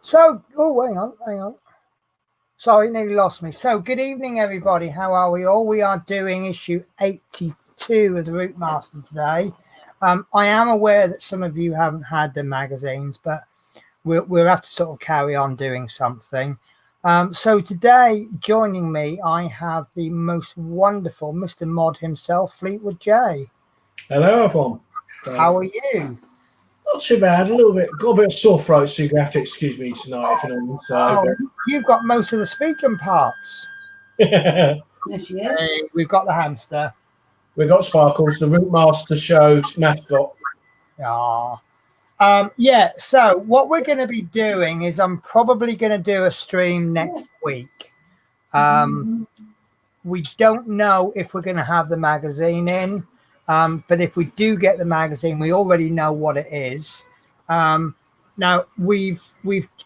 So, oh, hang on. Sorry, nearly lost me. So, good evening, everybody. How are we all? We are doing issue 82 of the Routemaster today. I am aware that some of you haven't had the magazines, but we'll have to sort of carry on doing something. So today, joining me, I have the most wonderful Mr. Mod himself, Fleetwood J. Hello, everyone. How are you? Not too bad. A little bit. Got a bit of sore throat, so you're gonna have to excuse me tonight if you know. So You've got most of the speaking parts. yes, she is. Hey, we've got the hamster. we've got Sparkles, the Routemasters show's mascot. Yeah, so what we're going to be doing is I'm probably going to do a stream next week. We don't know if we're going to have the magazine in, but if we do get the magazine, we already know what it is. Now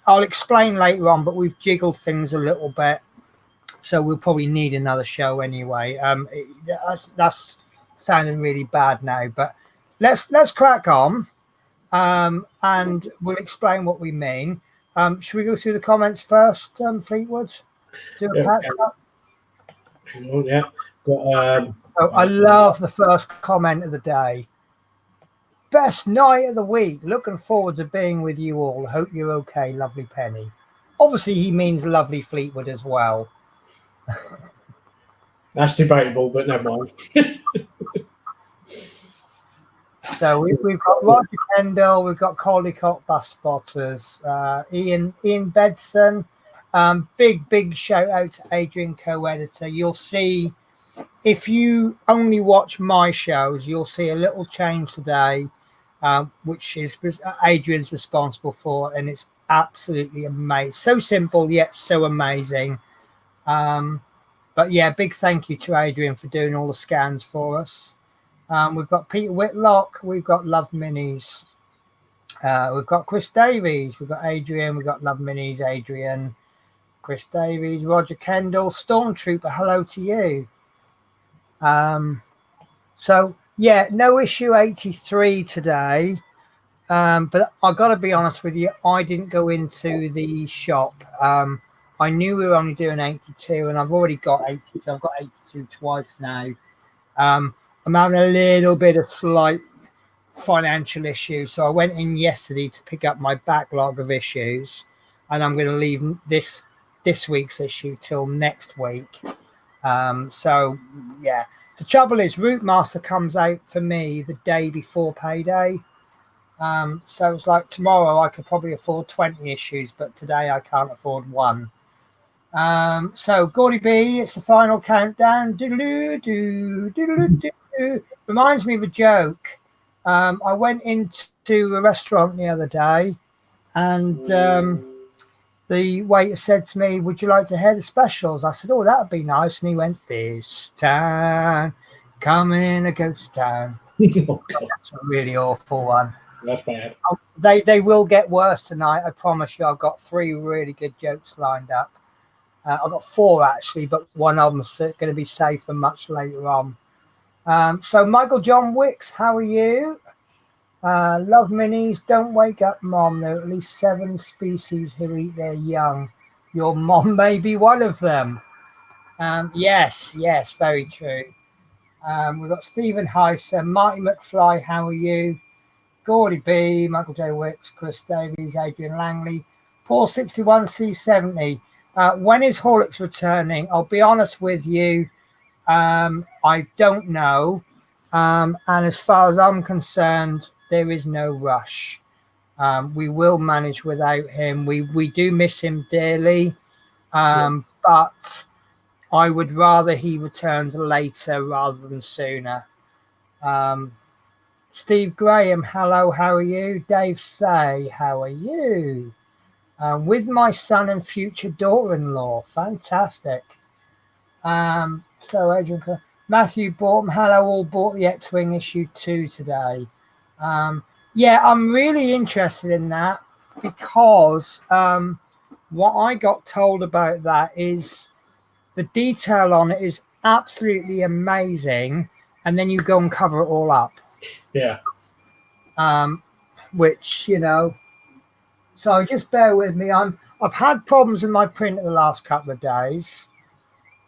I'll explain later on, but we've jiggled things a little bit, so we'll probably need another show anyway. That's sounding really bad now, but let's crack on. And we'll explain what we mean. Should we go through the comments first, Fleetwood? Do a patch up? Hang on, yeah. Got, I love the first comment of the day. Best night of the week. Looking forward to being with you all. Hope you're okay, lovely Penny. Obviously, he means lovely Fleetwood as well. that's debatable, but never mind. So we've got Roger Kendall, we've got Caldecott Bus Spotters, Ian Bedson. Big shout out to Adrian, co-editor. You'll see, if you only watch my shows, you'll see a little change today, which is Adrian's responsible for, and it's absolutely amazing. So simple yet so amazing. But yeah, big thank you to Adrian for doing all the scans for us. We've got Peter Whitlock, we've got Love Minis, we've got Chris Davies, we've got Adrian, we've got Love Minis, Adrian, Chris Davies, Roger Kendall, Stormtrooper, hello to you. So yeah, no issue 83 today, but I've got to be honest with you, I didn't go into the shop. I knew we were only doing 82, and I've already got 82. I've got 82 twice now. I'm having a little bit of slight financial issue, so I went in yesterday to pick up my backlog of issues, and I'm going to leave this week's issue till next week. So yeah, the trouble is Routemaster comes out for me the day before payday. So it's like tomorrow I could probably afford 20 issues, but today I can't afford one. So Gordy B, it's the final countdown. Reminds me of a joke. I went into a restaurant the other day, and the waiter said to me, "Would you like to hear the specials?" I said, "Oh, that would be nice." And he went, "This town, coming in a ghost town." Oh, God. That's a really awful one. That's bad. They will get worse tonight. I promise you. I've got 3 really good jokes lined up. I've got 4 actually, but one of them's going to be saved for much later on. So Michael John Wicks, how are you? Love Minis, don't wake up, Mom. There are at least 7 species who eat their young. Your mom may be one of them. Yes, very true. We've got Stephen Heiser, Marty McFly, how are you? Gordy B, Michael J. Wicks, Chris Davies, Adrian Langley, Paul 61C70. When is Horlicks returning? I'll be honest with you. I don't know. And as far as I'm concerned, there is no rush. We will manage without him. We do miss him dearly. But I would rather he returns later rather than sooner. Steve Graham, hello, how are you? Dave Say, how are you? With my son and future daughter-in-law. Fantastic. So Adrian, Matthew Borton, hello, all bought the X-Wing issue 2 today. Yeah, I'm really interested in that because what I got told about that is the detail on it is absolutely amazing, and then you go and cover it all up. Yeah. Which, you know, So just bear with me. I've had problems with my printer the last couple of days.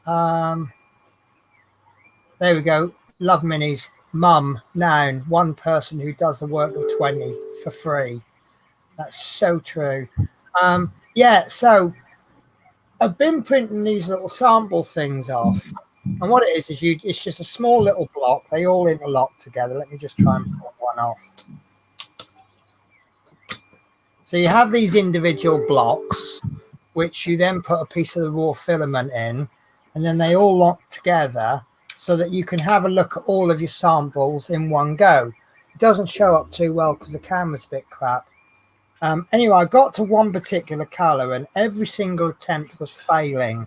There we go. Love minis. Mum, noun, one person who does the work of 20 for free. That's so true. Yeah, so I've been printing these little sample things off. And what it is it's just a small little block. They all interlock together. Let me just try and pull one off. So you have these individual blocks, which you then put a piece of the raw filament in, and then they all lock together so that you can have a look at all of your samples in one go. It doesn't show up too well because the camera's a bit crap. Anyway, I got to one particular color and every single attempt was failing.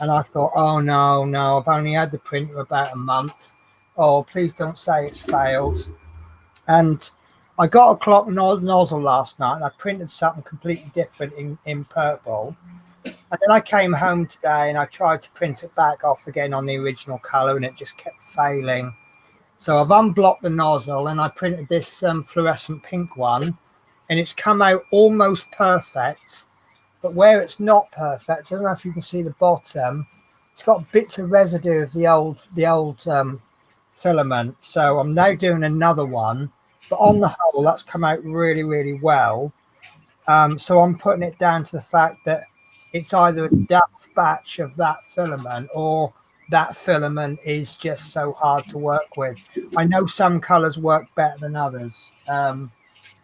And I thought, oh no, I've only had the printer about a month. Oh, please don't say it's failed. And I got a clock nozzle last night and I printed something completely different in purple. And then I came home today and I tried to print it back off again on the original color and it just kept failing. So I've unblocked the nozzle and I printed this fluorescent pink one. And it's come out almost perfect, but where it's not perfect, I don't know if you can see the bottom, it's got bits of residue of the old filament. So I'm now doing another one, but on the whole, that's come out really, really well. So I'm putting it down to the fact that it's either a daft batch of that filament or that filament is just so hard to work with. I know some colors work better than others.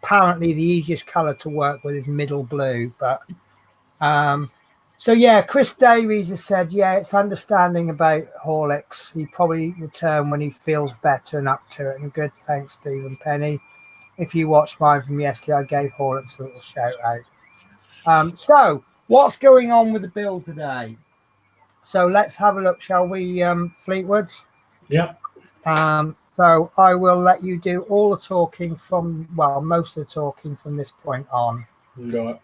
Apparently the easiest color to work with is middle blue, but so yeah, Chris Davies has said, yeah, it's understanding about Horlicks. He probably return when he feels better and up to it. And good, thanks, Stephen Penny. If you watched mine from yesterday, I gave Horlicks a little shout out. So what's going on with the build today? So let's have a look, shall we, Fleetwood? Yeah. So I will let you do all the talking from, well, most of the talking from this point on. Right.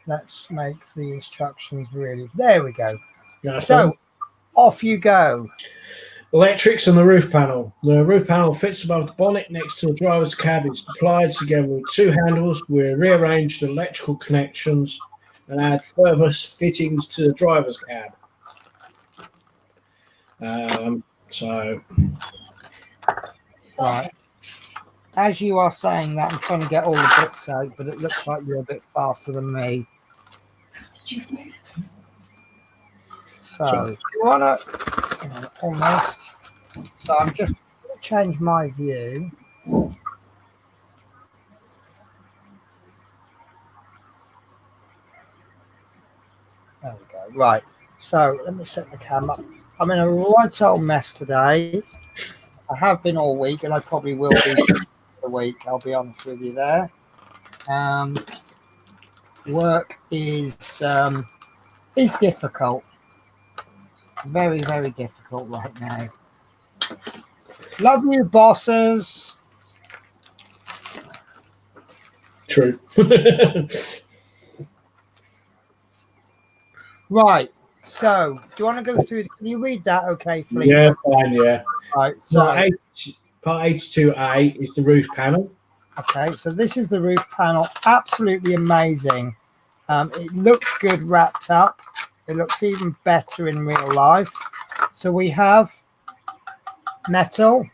Let's make the instructions really. There we go. Yeah, so off you go. Electrics on the roof panel. The roof panel fits above the bonnet next to the driver's cab. It's supplied together with two handles. We rearranged the electrical connections and add further fittings to the driver's cab. So, right. As you are saying that, I'm trying to get all the bits out, but it looks like you're a bit faster than me. So, do you want to, almost. So I'm just going to change my view. There we go. Right. So let me set the camera up. I'm in a right old mess today. I have been all week, and I probably will be the week. I'll be honest with you there. Work is difficult. Very, very difficult right now. Love you, bosses. True. Right. So, do you want to go through? Can you read that? Okay, Fleetwood? Yeah, fine. Yeah. Right. So, part H2A is the roof panel. Okay, so this is the roof panel. Absolutely amazing. It looks good wrapped up. It looks even better in real life. So we have metal.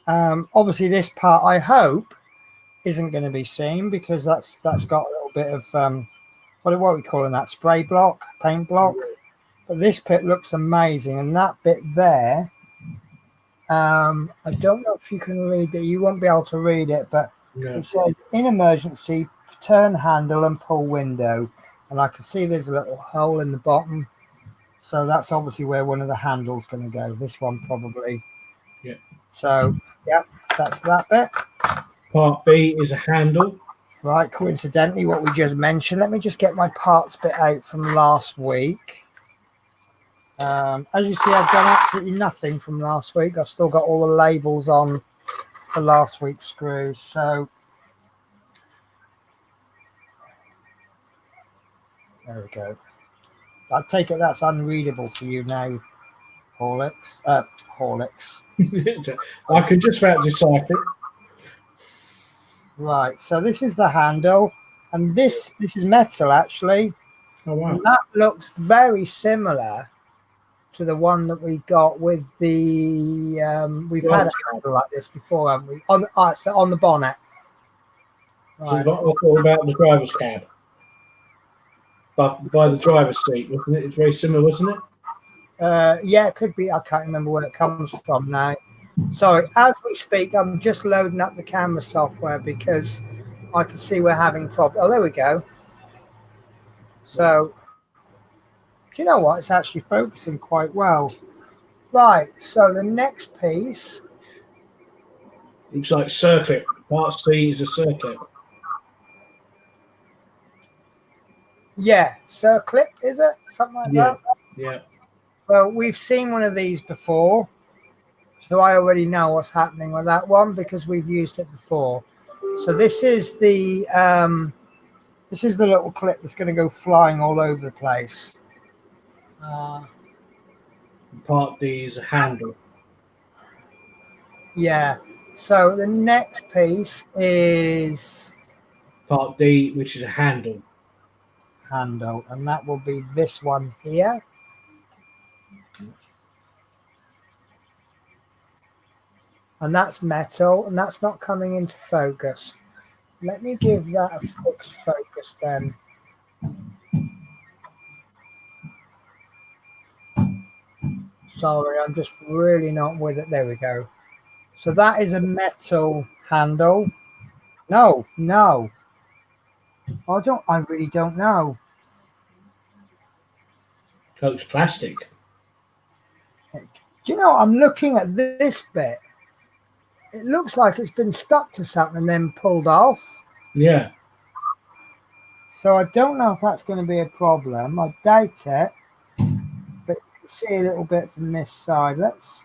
Obviously, this part I hope isn't going to be seen because that's got a little bit of what are we calling that? Spray block, paint block. But this bit looks amazing, and that bit there. I don't know if you can read it. You won't be able to read it, but it says in emergency, turn handle and pull window. And I can see there's a little hole in the bottom. So that's obviously where one of the handles going to go. This one probably. Yeah. So, yeah, that's that bit. Part B is a handle. Right, coincidentally, what we just mentioned. Let me just get my parts bit out from last week. As you see, I've done absolutely nothing from last week. I've still got all the labels on for last week's screws. So there we go. I take it that's unreadable for you now, Horlicks. Horlicks. I can just about decipher it. Right, so this is the handle, and this is metal actually, Oh wow. and that looks very similar to the one that we got with the we've had a handle like this before, haven't we? So on the bonnet. So Right. I thought about the driver's cab, but by the driver's seat, wasn't it? It's very similar, wasn't it? Yeah, it could be. I can't remember where it comes from now. Sorry, as we speak, I'm just loading up the camera software because I can see we're having problems. Oh, there we go. So, do you know what? It's actually focusing quite well. Right, so the next piece. Looks like circlip. Part C is a circlip. Yeah, circlip, is it? Something like that? Yeah. Well, we've seen one of these before. So I already know what's happening with that one because we've used it before. So this is the little clip that's going to go flying all over the place. Part D is a handle. Yeah. So the next piece is Part D, which is a handle. handle, and that will be this one here. And that's metal, and that's not coming into focus. Let me give that a fixed focus then. Sorry, I'm just really not with it. There we go. So that is a metal handle. No. I really don't know. Looks plastic. Do you know, I'm looking at this bit. It looks like it's been stuck to something and then pulled off. Yeah. So I don't know if that's going to be a problem. I doubt it. But you can see a little bit from this side. Let's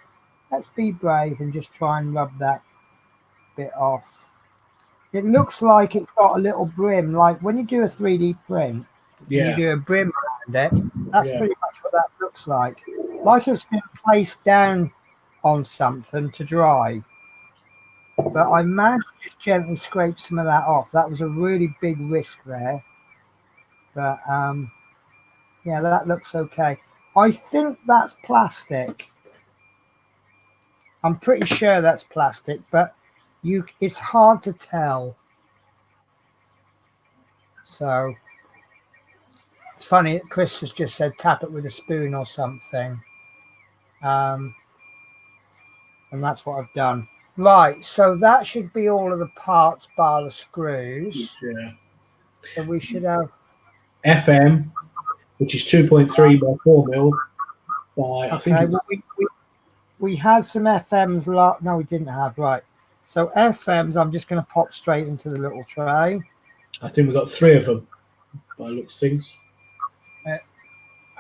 be brave and just try and rub that bit off. It looks like it's got a little brim, like when you do a 3D print, you do a brim around it. That's pretty much what that looks like. Like it's been placed down on something to dry. But I managed to just gently scrape some of that off. That was a really big risk there. But yeah, that looks okay. I think that's plastic. I'm pretty sure that's plastic, but it's hard to tell. So it's funny that Chris has just said tap it with a spoon or something. And that's what I've done. Right, so that should be all of the parts bar the screws. Yeah. So we should have FM, which is 2.3 by 4 mil. Okay, well, we had some FMs. No, we didn't have. Right. So FMs, I'm just going to pop straight into the little tray. I think we've got 3 of them by looks things.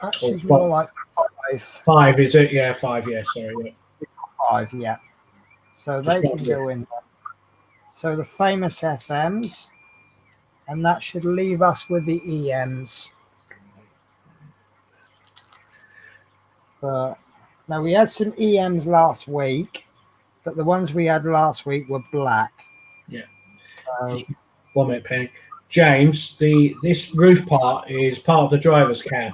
Actually, it's more like 5. 5, is it? Yeah, 5. Yeah, sorry. Yeah. 5, yeah. So they can go in there. So the famous FMs, and that should leave us with the EMs. But now we had some EMs last week, but the ones we had last week were black. Yeah. So, just 1 minute, Penny. James, this roof part is part of the driver's cab.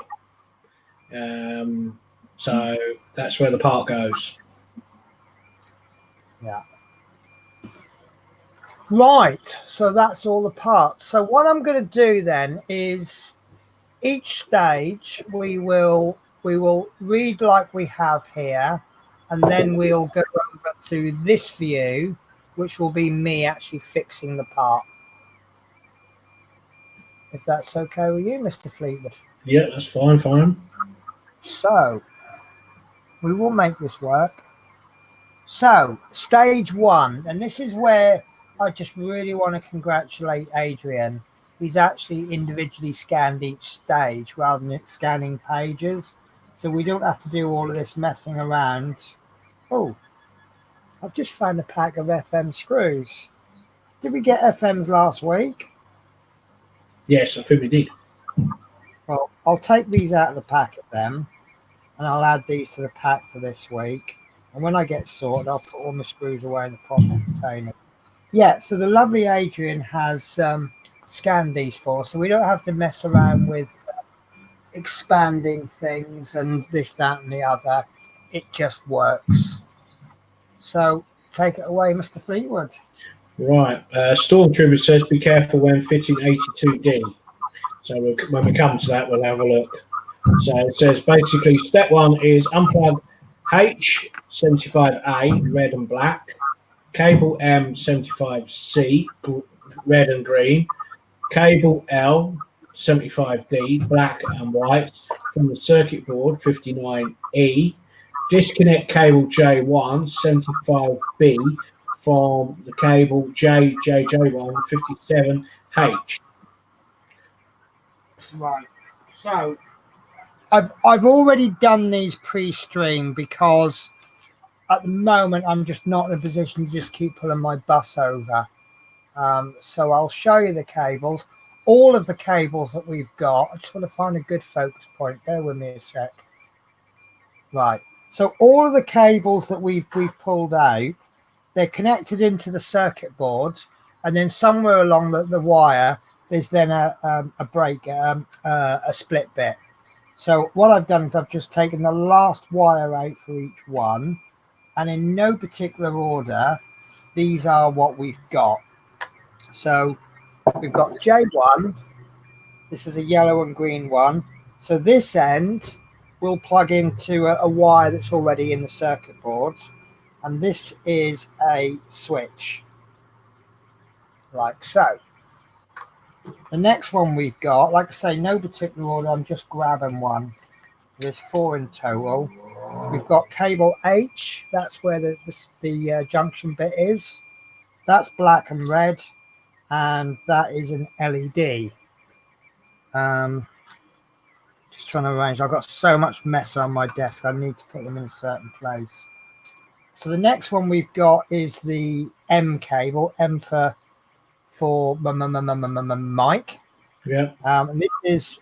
So that's where the part goes. Yeah. Right. So that's all the parts. So what I'm going to do then is each stage we will read like we have here, and then we'll go over to this view, which will be me actually fixing the part. If that's okay with you, Mr. Fleetwood. Yeah, that's fine. So we will make this work. So stage 1, and this is where I just really want to congratulate Adrian. He's actually individually scanned each stage rather than scanning pages. So we don't have to do all of this messing around. Oh, I've just found a pack of FM screws. Did we get FMs last week? Yes, I think we did. Well, I'll take these out of the packet then, and I'll add these to the pack for this week. And when I get sorted, I'll put all my screws away in the proper container. Yeah, so the lovely Adrian has scanned these for us, so we don't have to mess around with expanding things and this, that, and the other. It just works. So take it away, Mr. Fleetwood. Right. Stormtrooper says be careful when fitting 82D. So when we come to that, we'll have a look. So it says basically step one is unplug H75A, red and black, cable M75C, red and green, cable L75D, black and white, from the circuit board 59E, disconnect cable J1 75B from the cable JJJ1 57H. Right. So I've already done these pre-stream because at the moment I'm just not in a position to just keep pulling my bus over. So I'll show you the cables. All of the cables that we've got. I just want to find a good focus point. Bear with me a sec. Right. So all of the cables that we've pulled out, they're connected into the circuit board, and then somewhere along the wire, there's then a break, a split bit. So what I've done is I've just taken the last wire out for each one, and in no particular order, these are what we've got. So we've got J1. This is a yellow and green one. So this end will plug into a wire that's already in the circuit board. And this is a switch, like so. The next one we've got, like I say, no particular order. I'm just grabbing one. There's 4 in total. We've got cable H. That's where the junction bit is. That's black and red. And that is an LED. Just trying to arrange. I've got so much mess on my desk. I need to put them in a certain place. So the next one we've got is the M cable. M for mic. Yeah. And this is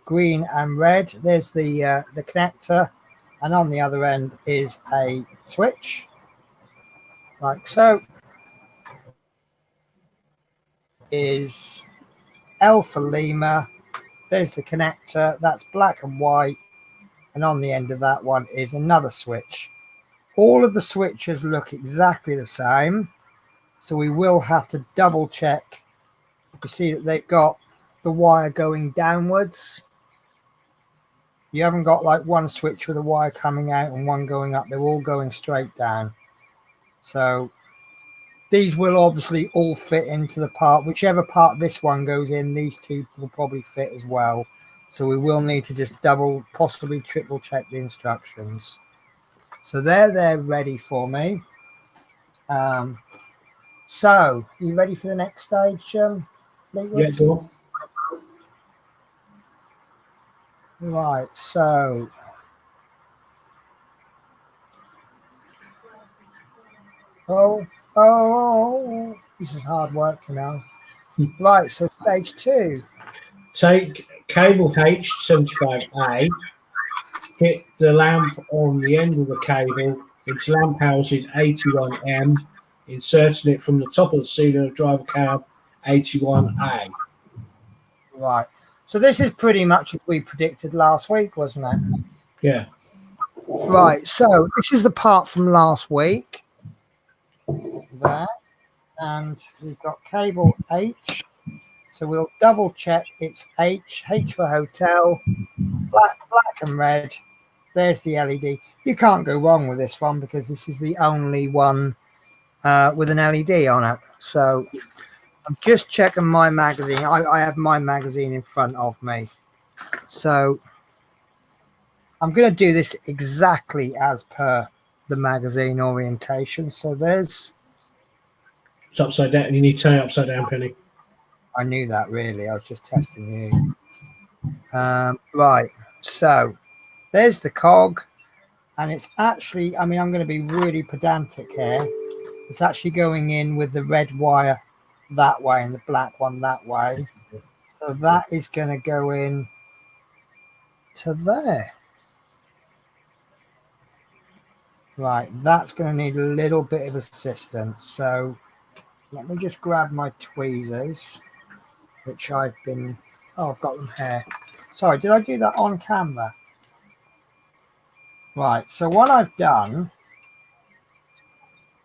green and red. There's the connector, and on the other end is a switch, like so. Is L for Lima. There's the connector. That's black and white, and on the end of that one is another switch. All of the switches look exactly the same, so we will have to double check. You see that they've got the wire going downwards. You haven't got like one switch with a wire coming out and one going up. They're all going straight down. So these will obviously all fit into the part. Whichever part this one goes in, these two will probably fit as well. So we will need to just double, possibly triple check the instructions. So they're ready for me. So you ready for the next stage, Fleetwood? Yeah, go on. Right, so oh, this is hard work, you know. Right, so stage 2. Take cable H75A, fit the lamp on the end of the cable into lamp housing 81M, inserting it from the top of the ceiling of driver cab 81A. Right, so this is pretty much as we predicted last week, wasn't it? Yeah. Right, so this is the part from last week. There, and we've got cable H. So we'll double check it's H for hotel, black and red. There's the LED. You can't go wrong with this one because this is the only one with an LED on it. So I'm just checking my magazine. I have my magazine in front of me. So I'm going to do this exactly as per the magazine orientation. So there's... It's upside down. You need to turn it upside down, Penny. I knew that, really. I was just testing you. Right. So there's the cog. And it's actually, I mean, I'm going to be really pedantic here. It's actually going in with the red wire that way and the black one that way. So that is going to go in to there. Right, that's going to need a little bit of assistance. So Let me just grab my tweezers, which I've been... Oh, I've got them here. Sorry, did I do that on camera? Right, so what I've done...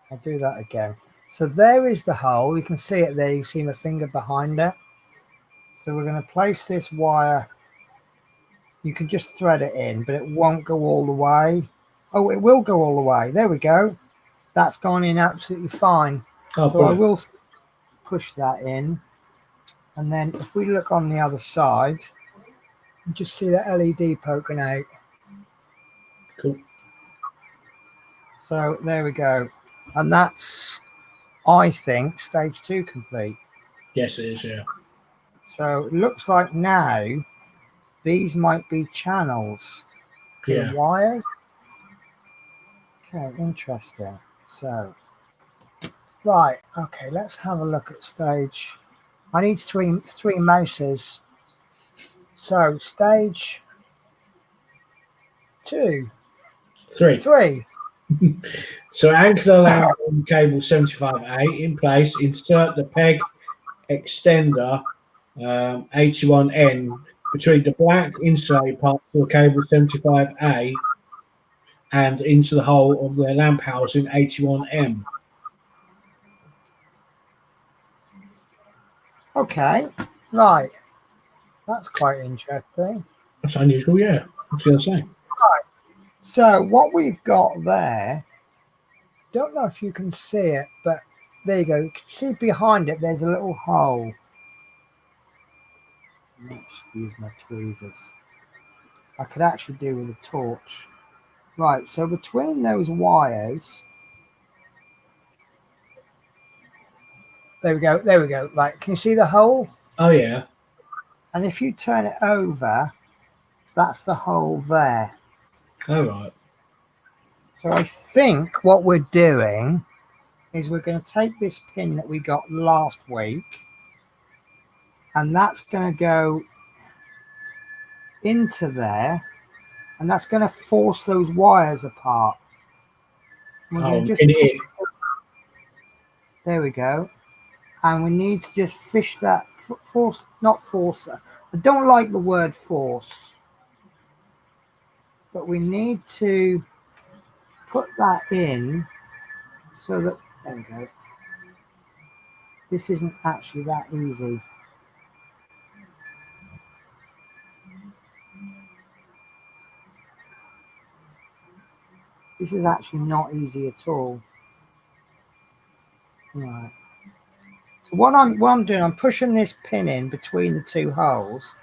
I'll do that again. So there is the hole. You can see it there. You see my finger behind it. So we're going to place this wire. You can just thread it in, but it won't go all the way. Oh, it will go all the way. There we go. That's gone in absolutely fine. Oh, so brilliant. I will push that in. And then if we look on the other side, you just see that LED poking out. Cool. So there we go. And that's, I think, stage 2 complete. Yes, it is, yeah. So it looks like now these might be channels for the wires. Okay, interesting. So, right, okay, let's have a look at stage. I need three mouses. So stage 2. 3. So anchor the lamp on cable 75A in place. Insert the peg extender 81N between the black insulated part of the cable 75A and into the hole of the lamp housing 81M. Okay, right. That's quite interesting. That's unusual, yeah. I was going to say. Right. So what we've got there, don't know if you can see it, but there you go. You can see behind it, there's a little hole. Let's use my tweezers. I could actually do with a torch. Right, so between those wires, there we go. Right, can you see the hole? Oh, yeah. And if you turn it over, that's the hole there. All right. So I think what we're doing is we're going to take this pin that we got last week, and that's going to go into there, and that's going to force those wires apart. We're going to just push, there we go, and we need to just fish that force, not force. I don't like the word force, but we need to put that in so that, there we go. This isn't actually that easy. This is actually not easy at all. Right. So what I'm doing, I'm pushing this pin in between the two holes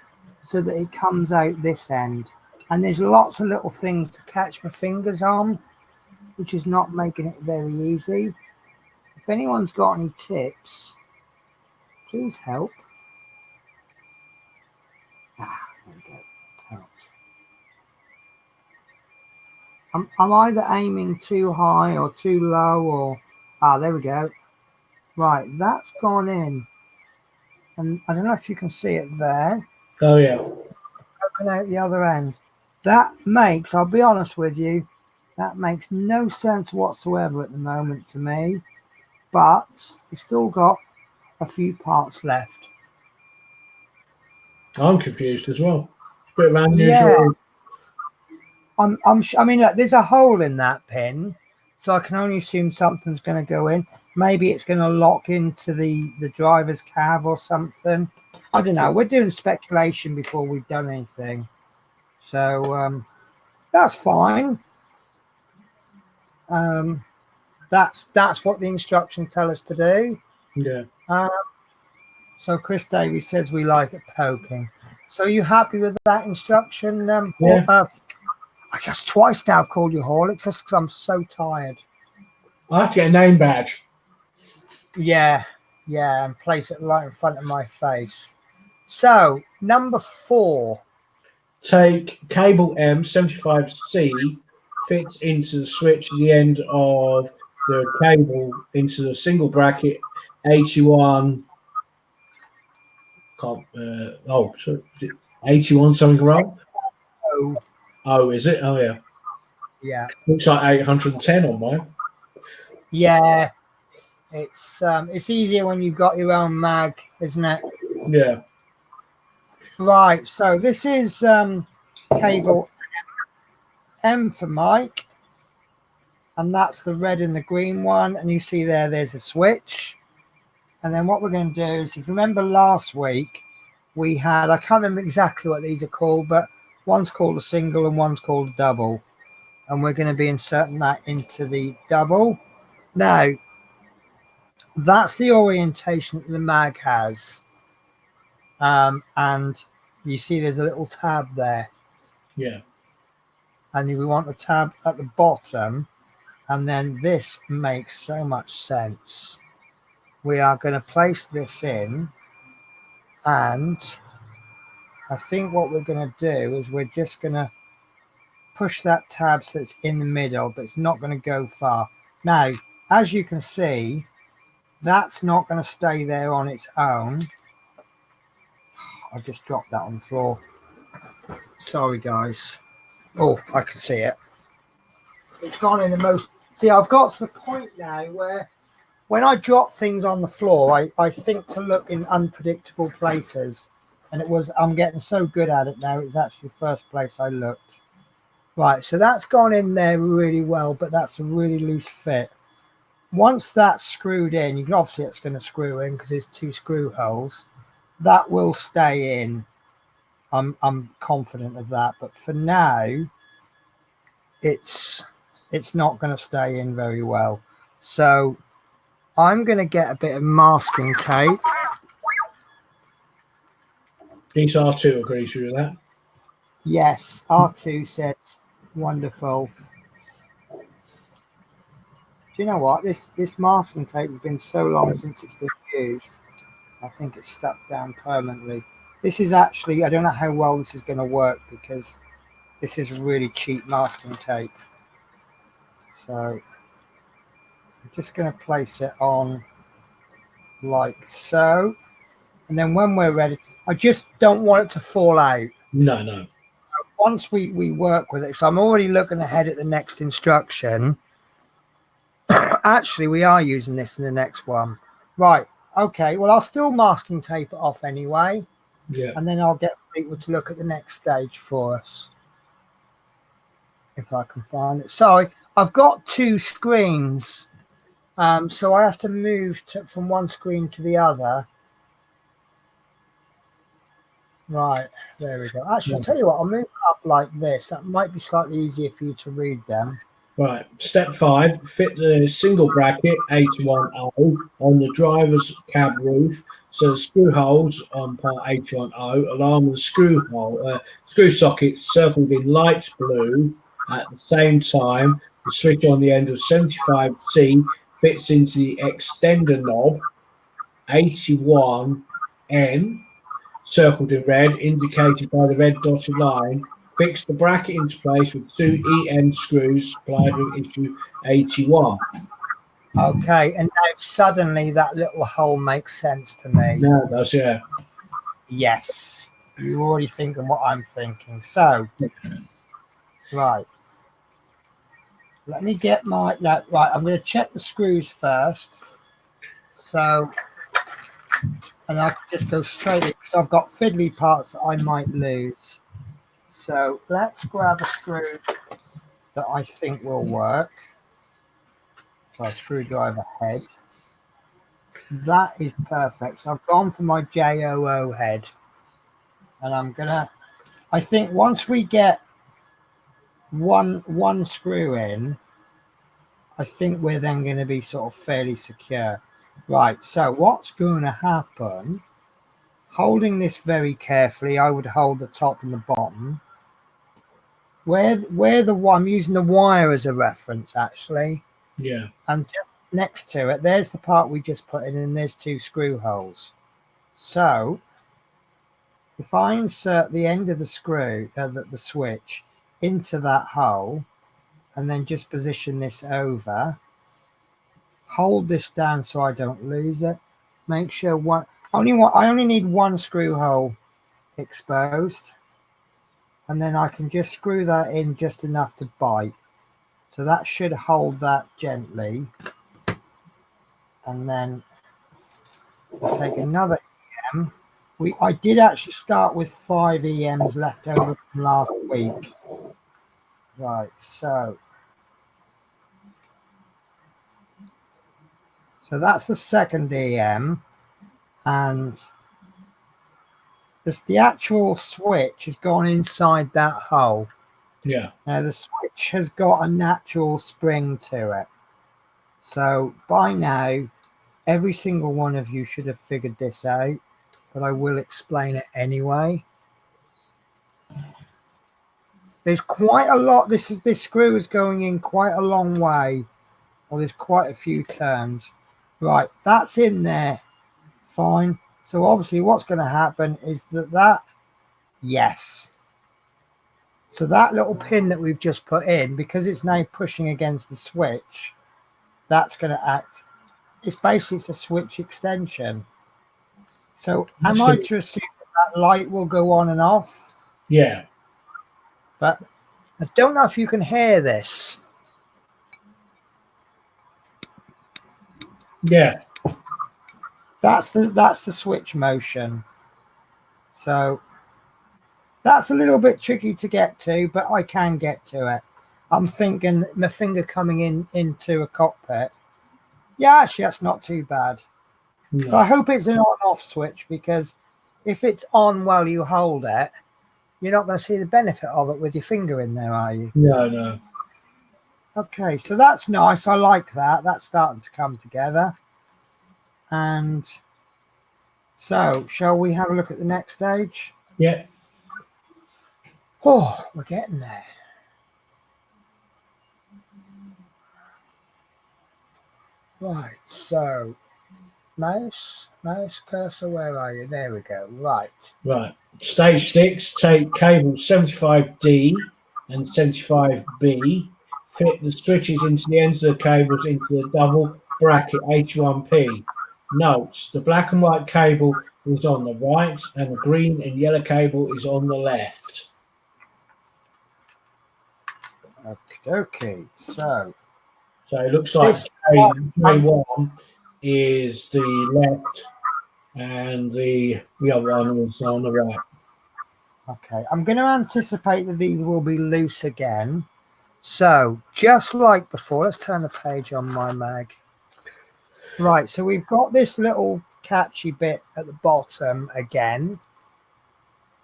so that it comes out this end. And there's lots of little things to catch my fingers on, which is not making it very easy. If anyone's got any tips, please help. There we go. That's helped. I'm either aiming too high or too low, or there we go. Right, that's gone in, and I don't know if you can see it there. Oh yeah, poking out the other end. That makes, I'll be honest with you, that makes no sense whatsoever at the moment to me. But we've still got a few parts left. I'm confused as well. It's a bit of unusual. Yeah. I mean, look, there's a hole in that pin, so I can only assume something's going to go in. Maybe it's going to lock into the driver's cab or something. I don't know. We're doing speculation before we've done anything, so that's fine. That's what the instructions tell us to do. Yeah. So Chris Davies says we like it poking. So are you happy with that instruction? Yeah. I guess twice now I've called you Horlicks. That's because I'm so tired. I have to get a name badge. Yeah, and place it right in front of my face. So, number 4. Take cable M75C, fits into the switch at the end of the cable into the single bracket 81. 81 something wrong? Oh, is it? Oh, yeah. Looks like 810 on mine. Yeah. It's easier when you've got your own mag, isn't it? Yeah. Right, so this is cable M for Mike, and that's the red and the green one, and you see there's a switch. And then what we're going to do is, if you remember last week, we had, I can't remember exactly what these are called, but one's called a single and one's called a double. And we're going to be inserting that into the double. Now, that's the orientation that the mag has. And you see there's a little tab there. Yeah. And we want the tab at the bottom. And then this makes so much sense. We are going to place this in, and I think what we're going to do is we're just going to push that tab so it's in the middle, but it's not going to go far. Now, as you can see, that's not going to stay there on its own. I just dropped that on the floor. Sorry, guys. Oh, I can see it. It's gone in the most... See, I've got to the point now where when I drop things on the floor, I think to look in unpredictable places. And I'm getting so good at it now, it's actually the first place I looked. Right, so that's gone in there really well, but that's a really loose fit. Once that's screwed in, you can obviously it's going to screw in because there's 2 screw holes. That will stay in. I'm confident of that. But for now, it's not going to stay in very well. So I'm going to get a bit of masking tape. These R2 agrees with that. Yes, R2 says wonderful. Do you know what? This masking tape has been so long since it's been used. I think it's stuck down permanently. This is actually, I don't know how well this is going to work because this is really cheap masking tape. So I'm just going to place it on like so. And then when we're ready, I just don't want it to fall out. No. Once we work with it, so I'm already looking ahead at the next instruction. Actually, we are using this in the next one. Right. Okay. Well, I'll still masking tape it off anyway. Yeah. And then I'll get people to look at the next stage for us. If I can find it. Sorry, I've got 2 screens. So I have to move from one screen to the other. Right. There we go. Actually, I'll tell you what, I'll move up like this. That might be slightly easier for you to read them. Right. Step 5, fit the single bracket A1O on the driver's cab roof. So the screw holes on part A1O, along with the screw sockets circled in light blue. At the same time, the switch on the end of 75C fits into the extender knob 81N, circled in red, indicated by the red dotted line. Fix the bracket into place with 2 EN screws supplied with issue 81. Okay, and now suddenly that little hole makes sense to me. Now it does, yeah. Yes, you're already thinking what I'm thinking. So, right. Let me get my... right, I'm going to check the screws first. So, and I'll just go straight in because I've got fiddly parts that I might lose. So let's grab a screw that I think will work. So a screwdriver head. That is perfect. So I've gone for my JOO head. And I'm gonna, I think once we get one screw in, I think we're then going to be sort of fairly secure. Right, so what's going to happen, holding this very carefully, I would hold the top and the bottom. Where I'm using the wire as a reference, actually. Yeah. And just next to it, there's the part we just put in, and there's 2 screw holes. So if I insert the end of the screw, the switch, into that hole, and then just position this over, hold this down so I don't lose it. Make sure I only need 1 screw hole exposed, and then I can just screw that in just enough to bite. So that should hold that gently. and then we'll take another EM. I did actually start with 5 EMs left over from last week. Right, so that's the second EM, and the actual switch has gone inside that hole. Yeah. Now the switch has got a natural spring to it. So by now, every single one of you should have figured this out, but I will explain it anyway. There's quite a lot. This screw is going in quite a long way, or there's quite a few turns. Right, that's in there. Fine. So obviously what's going to happen is that yes. So that little pin that we've just put in, because it's now pushing against the switch, that's going to act. It's basically a switch extension. So am I to assume that light will go on and off? Yeah. But I don't know if you can hear this. Yeah. That's the switch motion. So that's a little bit tricky to get to, but I can get to it. I'm thinking my finger coming into a cockpit. Yeah, actually, that's not too bad. No. So I hope it's an on-off switch, because if it's on while you hold it, you're not going to see the benefit of it with your finger in there, are you? No. Okay, so that's nice. I like that. That's starting to come together. And so, shall we have a look at the next stage? Yeah. Oh, we're getting there. Right, so mouse cursor, where are you? There we go. Right. Stage 6, take cables 75D and 75B, fit the switches into the ends of the cables into the double bracket H1P. Note, the black and white cable is on the right and the green and yellow cable is on the left. Okay. So it looks like K1 is the left and the other one is on the right. Okay, I'm going to anticipate that these will be loose again. So just like before, let's turn the page on my mag. Right, so we've got this little catchy bit at the bottom again.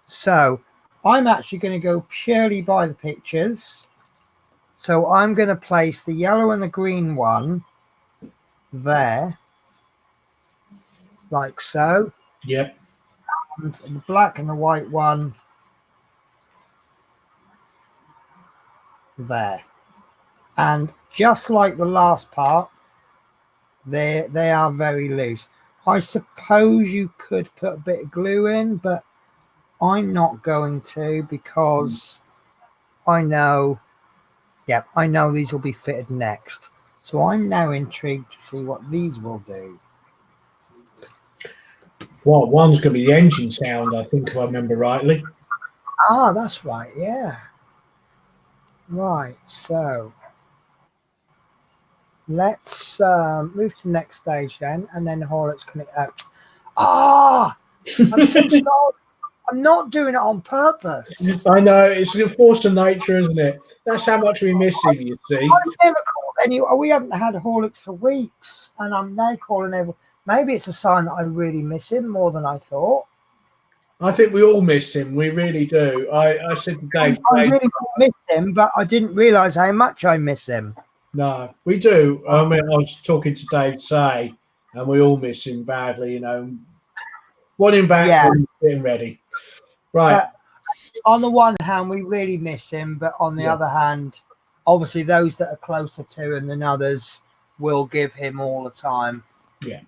So I'm actually going to go purely by the pictures. So I'm going to place the yellow and the green one there, like so. Yep. And the black and the white one there. And just like the last part, they are very loose. I suppose you could put a bit of glue in, but I'm not going to, because I know these will be fitted next. So I'm now intrigued to see what these will do. Well, one's going to be the engine sound, I think, if I remember rightly. Ah, that's right, yeah. Right, so let's move to the next stage then, and then Horlicks connect out. Ah! I'm so sorry. I'm not doing it on purpose. I know, it's a force of nature, isn't it? That's how much we miss him, you see. I've never called anyone. We haven't had Horlicks for weeks, and I'm now calling everyone. Maybe it's a sign that I really miss him more than I thought. I think we all miss him. We really do. I said to Dave, I really miss him, but I didn't realise how much I miss him. No, we do. I mean, I was talking to Dave Say, and we all miss him badly, you know. Want him back, getting ready. Right. On the one hand, we really miss him, but on the other hand, obviously those that are closer to him than others will give him all the time. Yeah.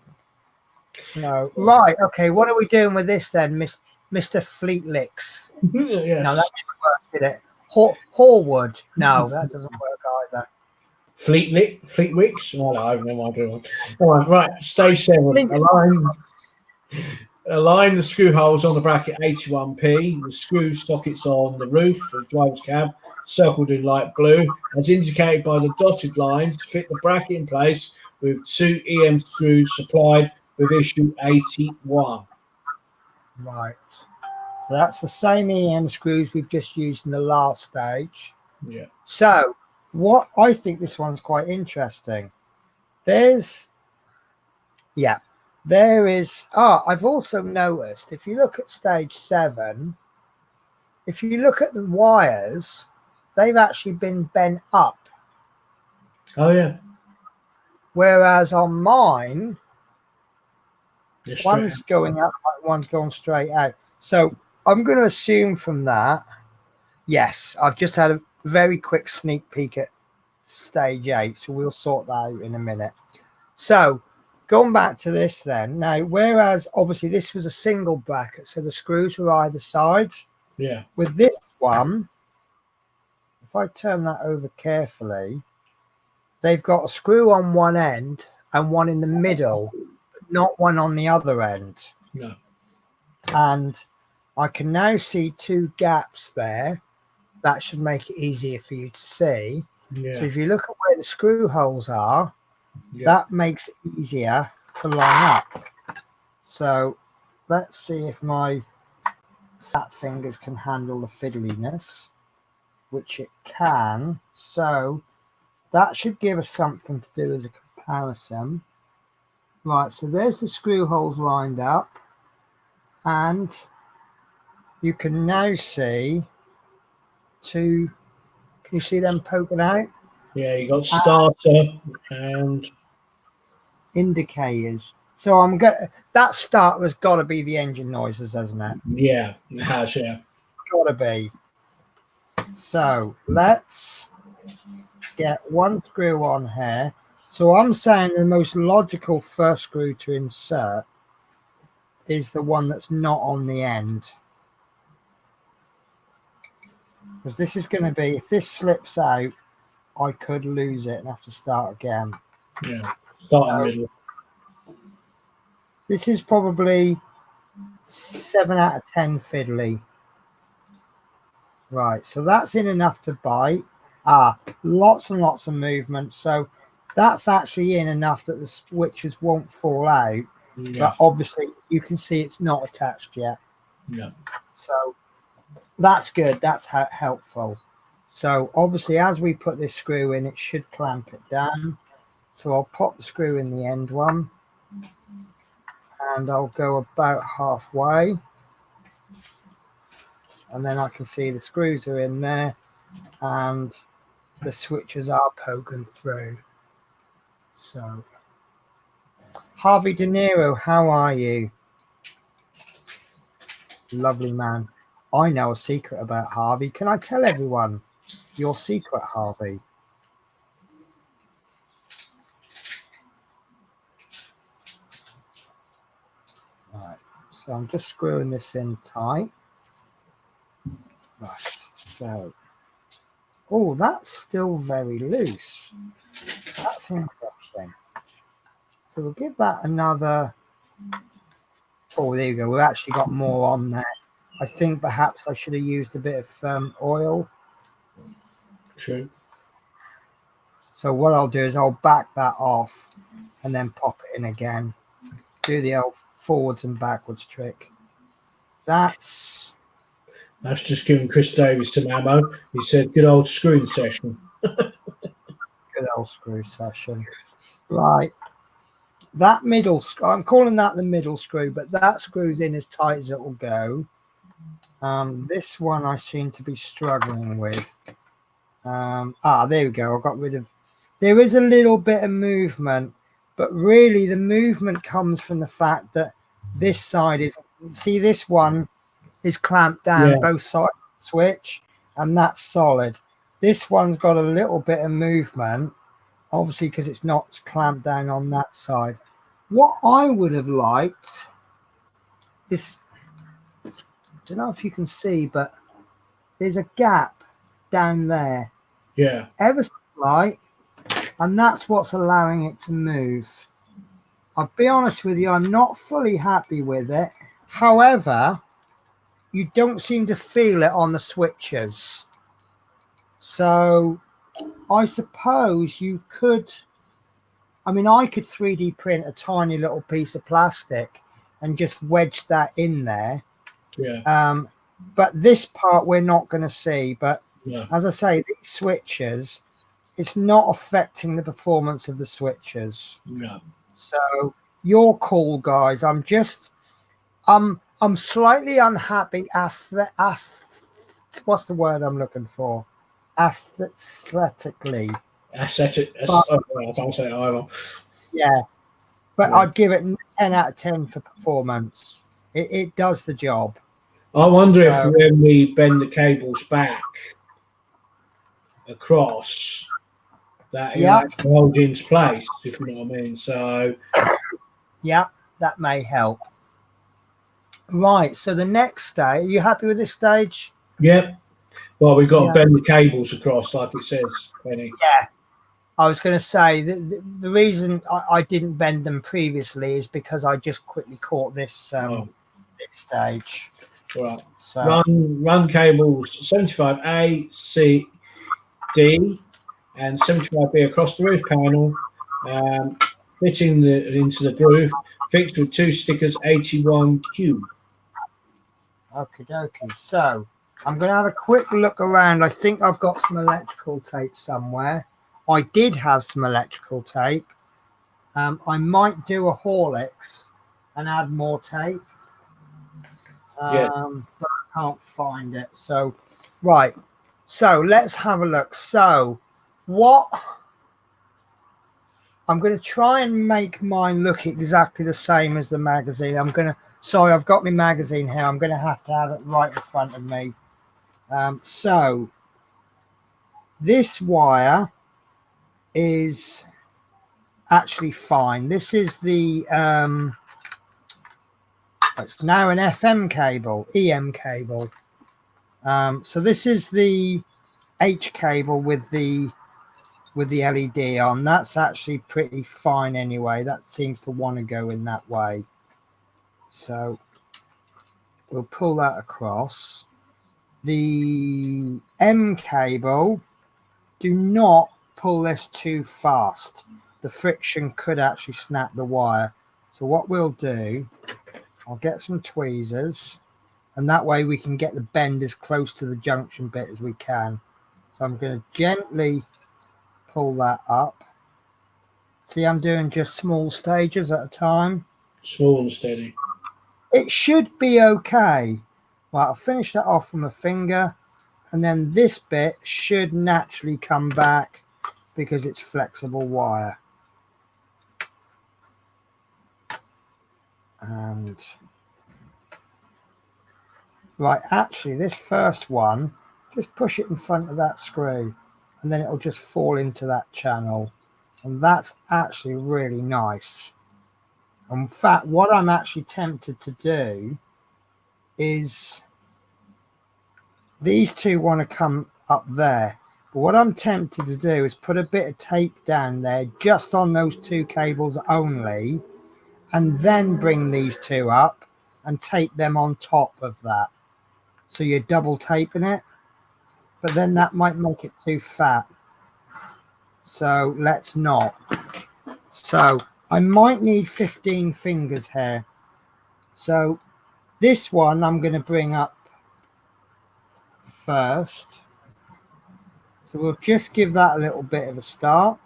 So, right, okay, what are we doing with this then, Mr. Fleetlicks? Yes. No, that didn't work, did it? Horwood? No, that doesn't work either. Fleetwicks? Well, I have no idea. All right, stage 7. Align the screw holes on the bracket 81p. The screw sockets on the roof of the driver's cab, circled in light blue, as indicated by the dotted lines. Fit the bracket in place with 2 EM screws supplied with issue 81. Right. So that's the same EM screws we've just used in the last stage. Yeah. So what I think this one's quite interesting. There is. I've also noticed if you look at stage 7, if you look at the wires, they've actually been bent up. Oh, yeah. Whereas on mine, one's Straight. going up, one's going straight out. So I'm going to assume from that, yes, I've just had a very quick sneak peek at stage 8. So we'll sort that out in a minute. So going back to this then, now, whereas obviously this was a single bracket, so the screws were either side. Yeah. With this one, if I turn that over carefully, they've got a screw on one end and one in the middle, but not one on the other end. No. And I can now see 2 gaps there. That should make it easier for you to see. Yeah. So if you look at where the screw holes are, that makes it easier to line up. So let's see if my fat fingers can handle the fiddliness, which it can. So that should give us something to do as a comparison. Right, so there's the screw holes lined up, and you can now see 2. Can you see them poking out? Yeah, you got starter and indicators. So I'm going. That starter has got to be the engine noises, hasn't it? Yeah, it has. Yeah, got to be. So let's get one screw on here. So I'm saying the most logical first screw to insert is the one that's not on the end, because this is going to be, if this slips out, I could lose it and have to start again. Yeah, start in the middle. This is probably 7 out of 10 fiddly. Right, so that's in enough to bite. Lots and lots of movement. So that's actually in enough that the switches won't fall out. Yeah. But obviously you can see it's not attached yet. Yeah. So that's good. That's helpful. So obviously as we put this screw in, it should clamp it down. So I'll pop the screw in the end one, and I'll go about halfway. And then I can see the screws are in there and the switches are poking through. So, Harvey De Niro, how are you? Lovely man. I know a secret about Harvey. Can I tell everyone your secret, Harvey? Right. So I'm just screwing this in tight. Right. So, oh, that's still very loose. That's interesting. So we'll give that another. Oh, there you go. We've actually got more on there. I think perhaps I should have used a bit of oil. True. So what I'll do is I'll back that off and then pop it in again. Do the old forwards and backwards trick. That's just giving Chris Davis some ammo. He said, good old screwing session. Good old screw session. Right. That middle screw, I'm calling that the middle screw, but that screws in as tight as it'll go. This one I seem to be struggling with. There we go. I got rid of. There is a little bit of movement, but really the movement comes from the fact that this side is. See, this one is clamped down both sides of the switch, and that's solid. This one's got a little bit of movement, obviously because it's not clamped down on that side. What I would have liked is, I don't know if you can see, but there's a gap down there. Yeah. Ever so slight, and that's what's allowing it to move. I'll be honest with you, I'm not fully happy with it. However, you don't seem to feel it on the switches. So I suppose you could, I mean, I could 3D print a tiny little piece of plastic and just wedge that in there. Yeah. But this part we're not going to see. But Yeah. as I say, these switches, it's not affecting the performance of the switches. Yeah. So you're cool, guys. I'm slightly unhappy what's the word I'm looking for? Aesthetically. Aesthetic. I can't say it either. Yeah. But Yeah. I'd give it 10 out of 10 for performance. It does the job. I wonder if when we bend the cables back across, that it actually holds into place, if you know what I mean. So yeah, that may help. Right, so the next stage, are you happy with this stage? Yep. Well, we've got to bend the cables across, like it says, Penny. Yeah. I was going to say the reason I didn't bend them previously is because I just quickly caught this this stage. Right. So Run cables 75A, C, D, and 75B across the roof panel, fitting into the groove, fixed with 2 stickers 81Q. okie dokie. So I'm going to have a quick look around. I think I've got some electrical tape somewhere. I did have some electrical tape. I might do a Horlicks and add more tape. But I can't find it. So, right. So let's have a look. So what I'm going to try and make mine look exactly the same as the magazine. Sorry, I've got my magazine here. I'm going to have it right in front of me. So this wire is actually fine. This is the it's now an FM cable, EM cable. So this is the H cable with the LED on. That's actually pretty fine anyway. That seems to want to go in that way. So we'll pull that across. The M cable, do not pull this too fast. The friction could actually snap the wire. So what we'll do, I'll get some tweezers, and that way we can get the bend as close to the junction bit as we can. So I'm going to gently pull that up. See, I'm doing just small stages at a time. Small and steady. It should be okay. Right, I'll finish that off with my finger, and then this bit should naturally come back because it's flexible wire. And right, actually this first one, just push it in front of that screw and then it'll just fall into that channel, and that's actually really nice. In fact, what I'm actually tempted to do is these two want to come up there, but what I'm tempted to do is put a bit of tape down there just on those two cables only, and then bring these two up and tape them on top of that. So you're double taping it, but then that might make it too fat. So let's not. So I might need 15 fingers here. So this one I'm going to bring up first. So we'll just give that a little bit of a start.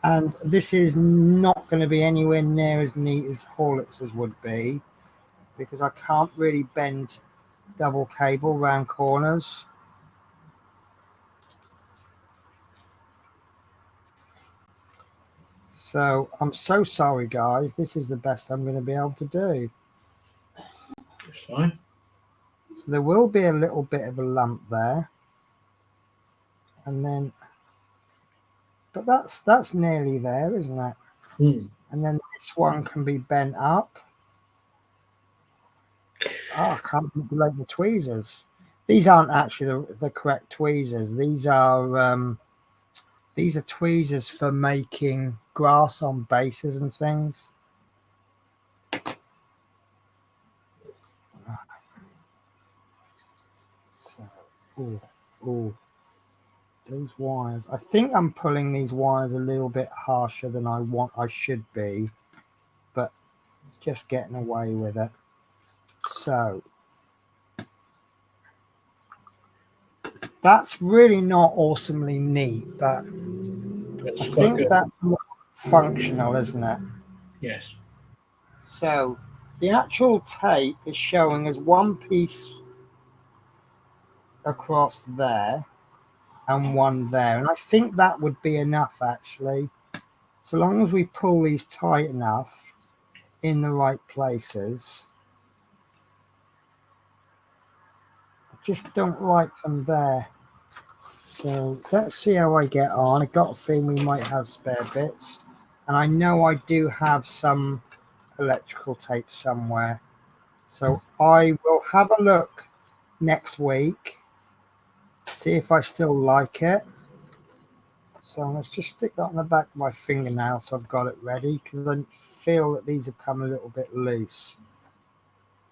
And this is not going to be anywhere near as neat as Horlicks's would be, because I can't really bend double cable round corners. So I'm so sorry, guys. This is the best I'm going to be able to do. It's fine. So there will be a little bit of a lump there. And then, but that's nearly there, isn't it? And then this one can be bent up. Oh, I can't manipulate the tweezers. These aren't actually the correct tweezers. These are These are tweezers for making grass on bases and things. So, oh, those wires. I think I'm pulling these wires a little bit harsher than I should be, but just getting away with it. So that's really not awesomely neat, but I think that's more functional, isn't it? Yes. So the actual tape is showing as one piece across there and one there, and I think that would be enough actually, so long as we pull these tight enough in the right places. I just don't like them there, so let's see how I get on. I got a feeling we might have spare bits, and I know I do have some electrical tape somewhere, so I will have a look next week, see if I still like it. So let's just stick that on the back of my fingernail so I've got it ready, because I feel that these have come a little bit loose.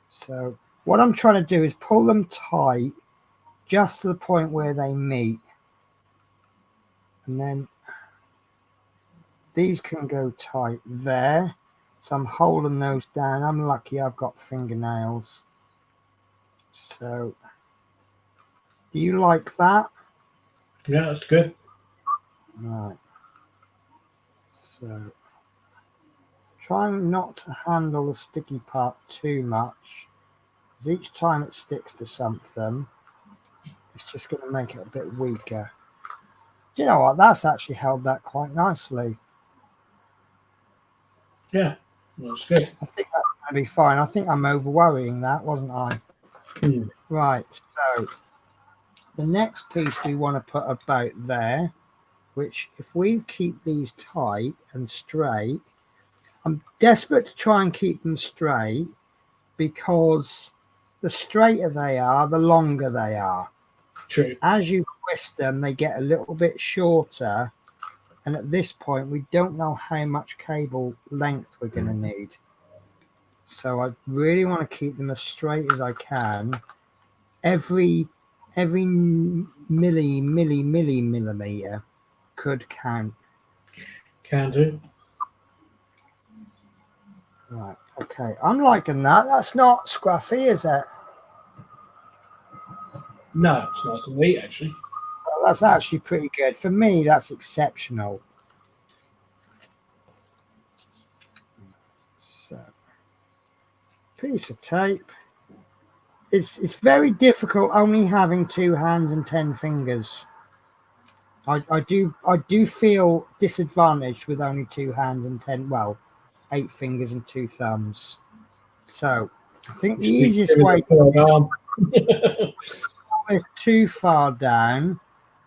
So what I'm trying to do is pull them tight just to the point where they meet, and then these can go tight there. So I'm holding those down. I'm lucky I've got fingernails. So do you like that? Yeah, that's good. Right. So trying not to handle the sticky part too much, because each time it sticks to something, it's just going to make it a bit weaker. Do you know what? That's actually held that quite nicely. Yeah, that's good. I think that's going to be fine. I think I'm over worrying that, wasn't I? Right, so the next piece we want to put about there, which if we keep these tight and straight, I'm desperate to try and keep them straight, because the straighter they are, the longer they are. True. As you twist them, they get a little bit shorter, and at this point we don't know how much cable length we're going to need. So I really want to keep them as straight as I can. Every millimeter could count. Can do. Right, okay, I'm liking that. That's not scruffy, is it? No, it's nice and neat actually. Well, that's actually pretty good. For me, that's exceptional. So, piece of tape. It's very difficult only having 2 hands and 10 fingers. I do feel disadvantaged with only 2 hands and 8 fingers and 2 thumbs. So I think the easiest way to is too far down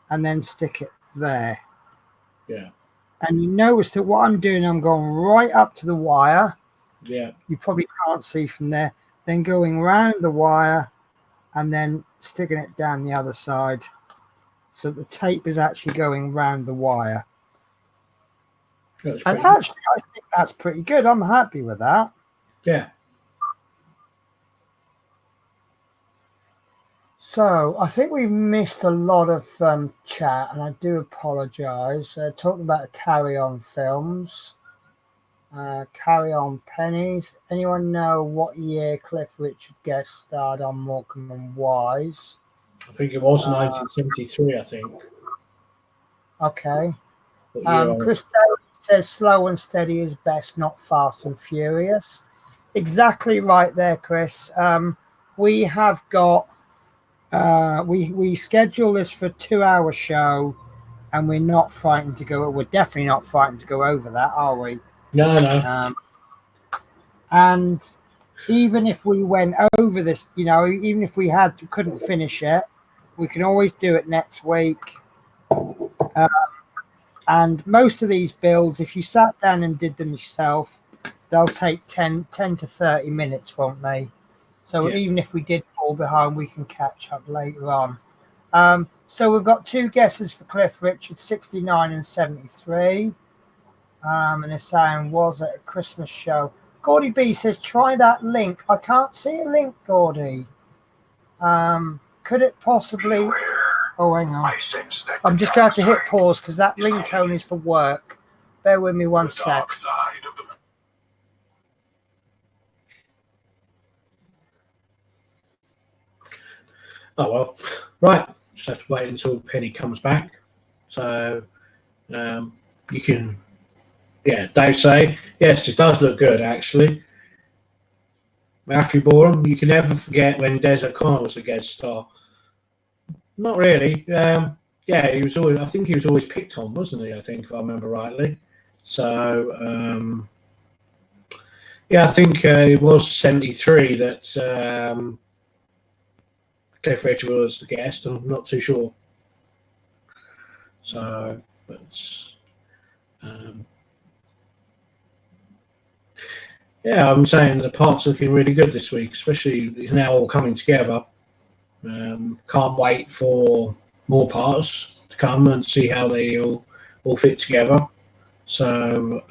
and then stick it there. Yeah. And you notice that what I'm doing, I'm going right up to the wire. Yeah. You probably can't see from there. Then going round the wire and then sticking it down the other side. So the tape is actually going round the wire. And actually, I think that's pretty good. I'm happy with that. Yeah. So I think we've missed a lot of chat, and I do apologise. Talking about carry-on films, carry-on pennies. Anyone know what year Cliff Richard guest starred on Morecambe and Wise? I think it was 1973, I think. Okay. Chris Daly says slow and steady is best, not fast and furious. Exactly right there, Chris. We have got we schedule this for a 2-hour show, and we're not frightened to go. We're definitely not frightened to go over that, are we? No. And even if we went over this, even if we couldn't finish it, we can always do it next week. And most of these builds, if you sat down and did them yourself, they'll take 10 to 30 minutes, won't they? So even if we did fall behind, we can catch up later on. So we've got two guesses for Cliff Richard, 69 and 73. And they're saying, was it a Christmas show? Gordy B says, try that link. I can't see a link, Gordy. Could it possibly... Oh, hang on. I'm just going to have to hit pause because that ringtone is for work. Bear with me one sec. Oh, well. Right. Just have to wait until Penny comes back. So you can... Yeah, Dave say, yes, it does look good, actually. Matthew Borum, you can never forget when Des O'Connor was a guest star. Not really. Yeah, he was always. I think he was always picked on, wasn't he? I think, if I remember rightly. So, yeah, I think it was 73 that Cliff Richard was the guest. I'm not too sure. So, but. Yeah, I'm saying the parts looking really good this week, especially it's now all coming together. Can't wait for more parts to come and see how they all fit together. So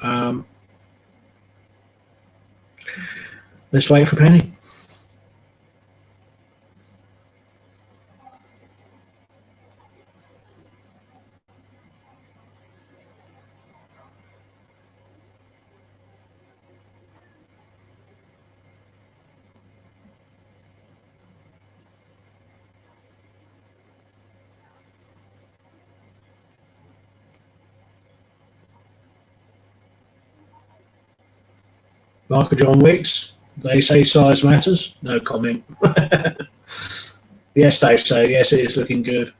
let's wait for Penny. Michael John Wicks, they say size matters. No comment. Yes, Dave say, yes, it is looking good.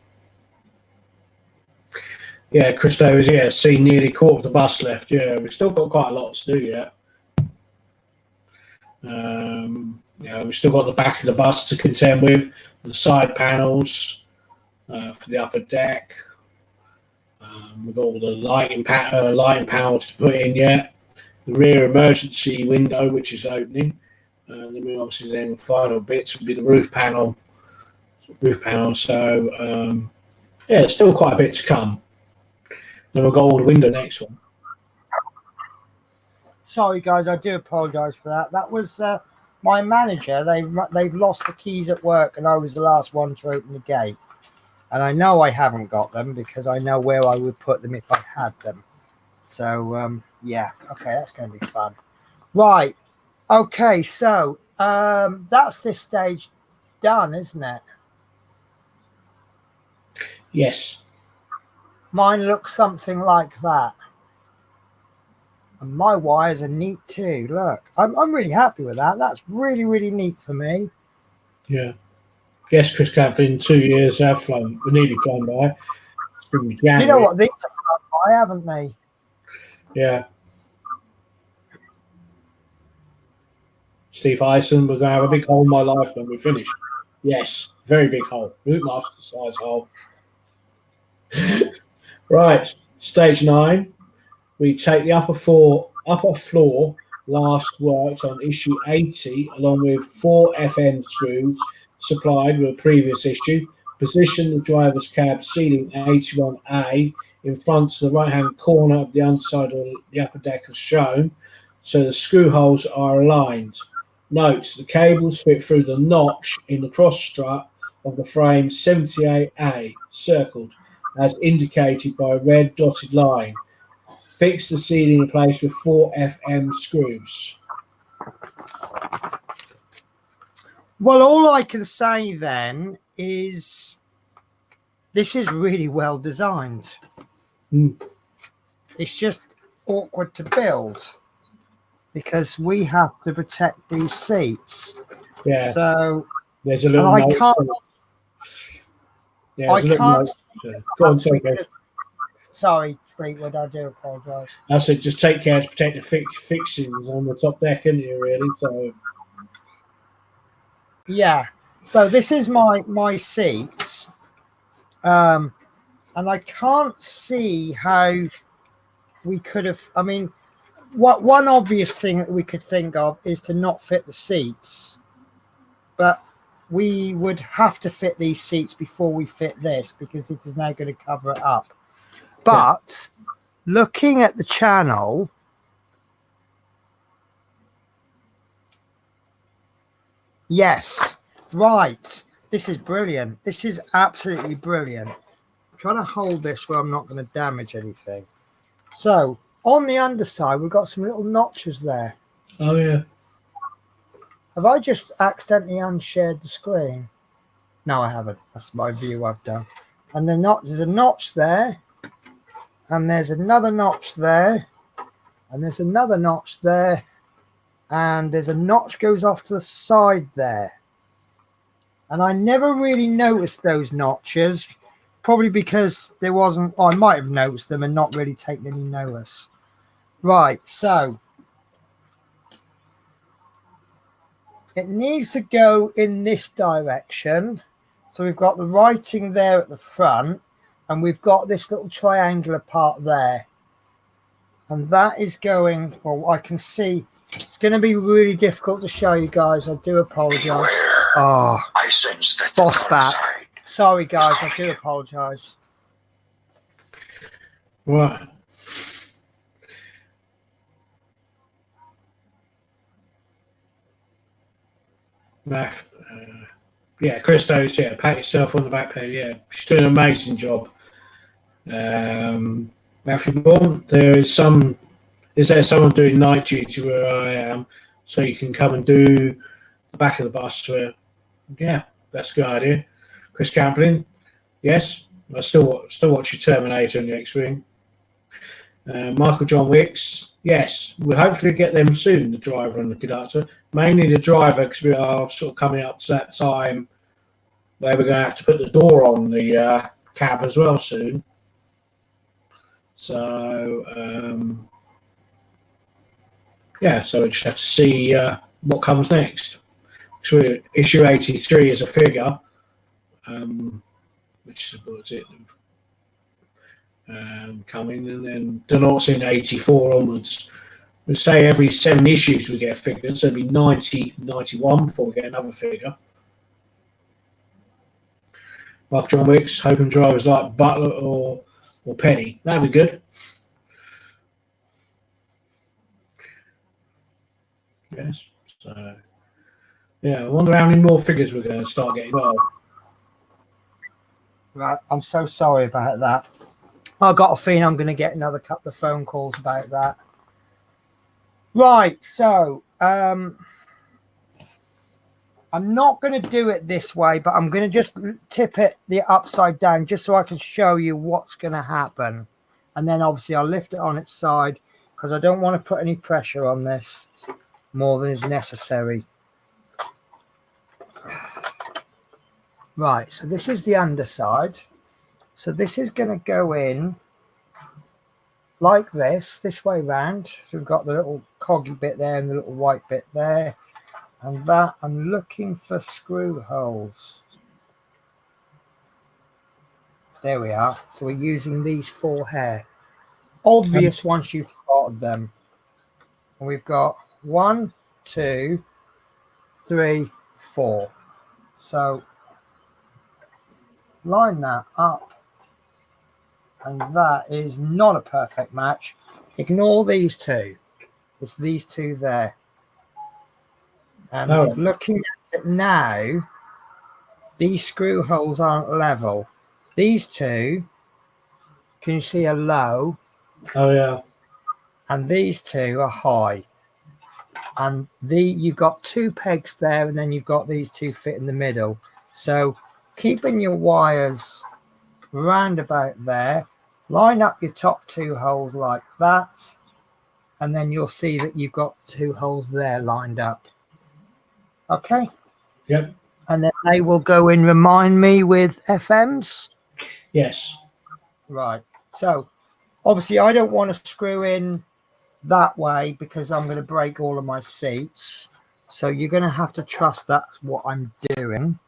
Yeah, Chris Davies, yeah, see nearly quarter of the bus left. Yeah, we've still got quite a lot to do yet. Yeah, we've still got the back of the bus to contend with, the side panels for the upper deck. We've got all the lighting panels to put in yet. The rear emergency window, which is opening. Then obviously the final bits would be the roof panel. So yeah, still quite a bit to come. Then we've got all the window next one. Sorry, guys, I do apologise for that. That was my manager. They've lost the keys at work, and I was the last one to open the gate. And I know I haven't got them because I know where I would put them if I had them. So yeah, okay, that's going to be fun. Right, okay, so that's this stage done, isn't it? Yes. Mine looks something like that. And my wires are neat too. Look, I'm really happy with that. That's really, really neat for me. Yeah. Yes, Chris Kaplan, 2 years have flown. We're nearly flown by. You know what? These have flown by, haven't they? Yeah. Steve Hyson, we're going to have a big hole in my life when we finish. Yes, very big hole. Routemaster size hole. Right, stage 9. We take the upper floor last worked on issue 80 along with 4 FN screws supplied with a previous issue. Position the driver's cab ceiling 81A in front of the right hand corner of the underside of the upper deck as shown, so the screw holes are aligned. Note the cables fit through the notch in the cross strut of the frame 78A circled as indicated by a red dotted line. Fix the ceiling in place with 4 FM screws. Well, all I can say then is this is really well designed. It's just awkward to build because we have to protect these seats. Yeah. So there's a little. I can't. Yeah, I can't. Go on, sorry, Fleetwood. I do apologise. I said just take care to protect the fixings on the top deck, isn't you? Really? So. Yeah. So this is my seats, and I can't see how we could have. I mean, one obvious thing that we could think of is to not fit the seats, but we would have to fit these seats before we fit this, because it is now going to cover it up. But looking at the channel, yes, right. This is brilliant. This is absolutely brilliant. I'm trying to hold this where I'm not going to damage anything. So on the underside, we've got some little notches there. Oh, yeah. Have I just accidentally unshared the screen? No, I haven't. That's my view I've done. And there's a notch there. And there's another notch there. And there's another notch there. And there's a notch goes off to the side there. And I never really noticed those notches. Probably because there wasn't... Oh, I might have noticed them and not really taken any notice. Right, so... it needs to go in this direction. So we've got the writing there at the front, and we've got this little triangular part there. And that is going, well, I can see it's going to be really difficult to show you guys. I do apologize. Oh, I sense that boss back. Sorry, guys, I do apologize. Right. Yeah, Christos, yeah, pat yourself on the back page. Yeah, she's doing an amazing job. Matthew Bourne, is there someone doing night duty where I am, so you can come and do the back of the bus where, yeah, that's a good idea. Chris Camplin, yes, I still watch your Terminator in the X-Wing. Michael John Wicks, yes, we'll hopefully get them soon, the driver and the conductor. Mainly the driver, because we are sort of coming up to that time where we're going to have to put the door on the cab as well soon. So, yeah, so we just have to see what comes next. So issue 83 is a figure, which is, what's it, coming, and then Deloitte's in 84 onwards. We say every 7 issues we get a figure, so it'll be 90, 91 before we get another figure. Mark John Wicks, hoping drivers like Butler or Penny. That'd be good. Yes. So, yeah, I wonder how many more figures we're going to start getting. Well, Right, I'm so sorry about that. I've got a feeling I'm going to get another couple of phone calls about that. Right, so I'm not going to do it this way, but I'm going to just tip it the upside down just so I can show you what's going to happen. And then obviously I'll lift it on its side because I don't want to put any pressure on this more than is necessary. Right, so this is the underside. So this is going to go in like this way round. So we've got the little coggy bit there and the little white bit there. And that, I'm looking for screw holes. There we are. So we're using these 4 here. Obvious once you've spotted them. And we've got 1, 2, 3, 4. So line that up. And that is not a perfect match. Ignore these 2. It's these 2 there. And looking at it now, these screw holes aren't level. These 2, can you see, are low? oh yeah. And these 2 are high. And you've got 2 pegs there, and then you've got these 2 fit in the middle. So keeping your wires round about there, line up your top 2 holes like that, and then you'll see that you've got 2 holes there lined up. Okay. Yep. And then they will go in, remind me, with FMs. Yes. Right. So obviously I don't want to screw in that way because I'm going to break all of my seats. So you're going to have to trust that's what I'm doing.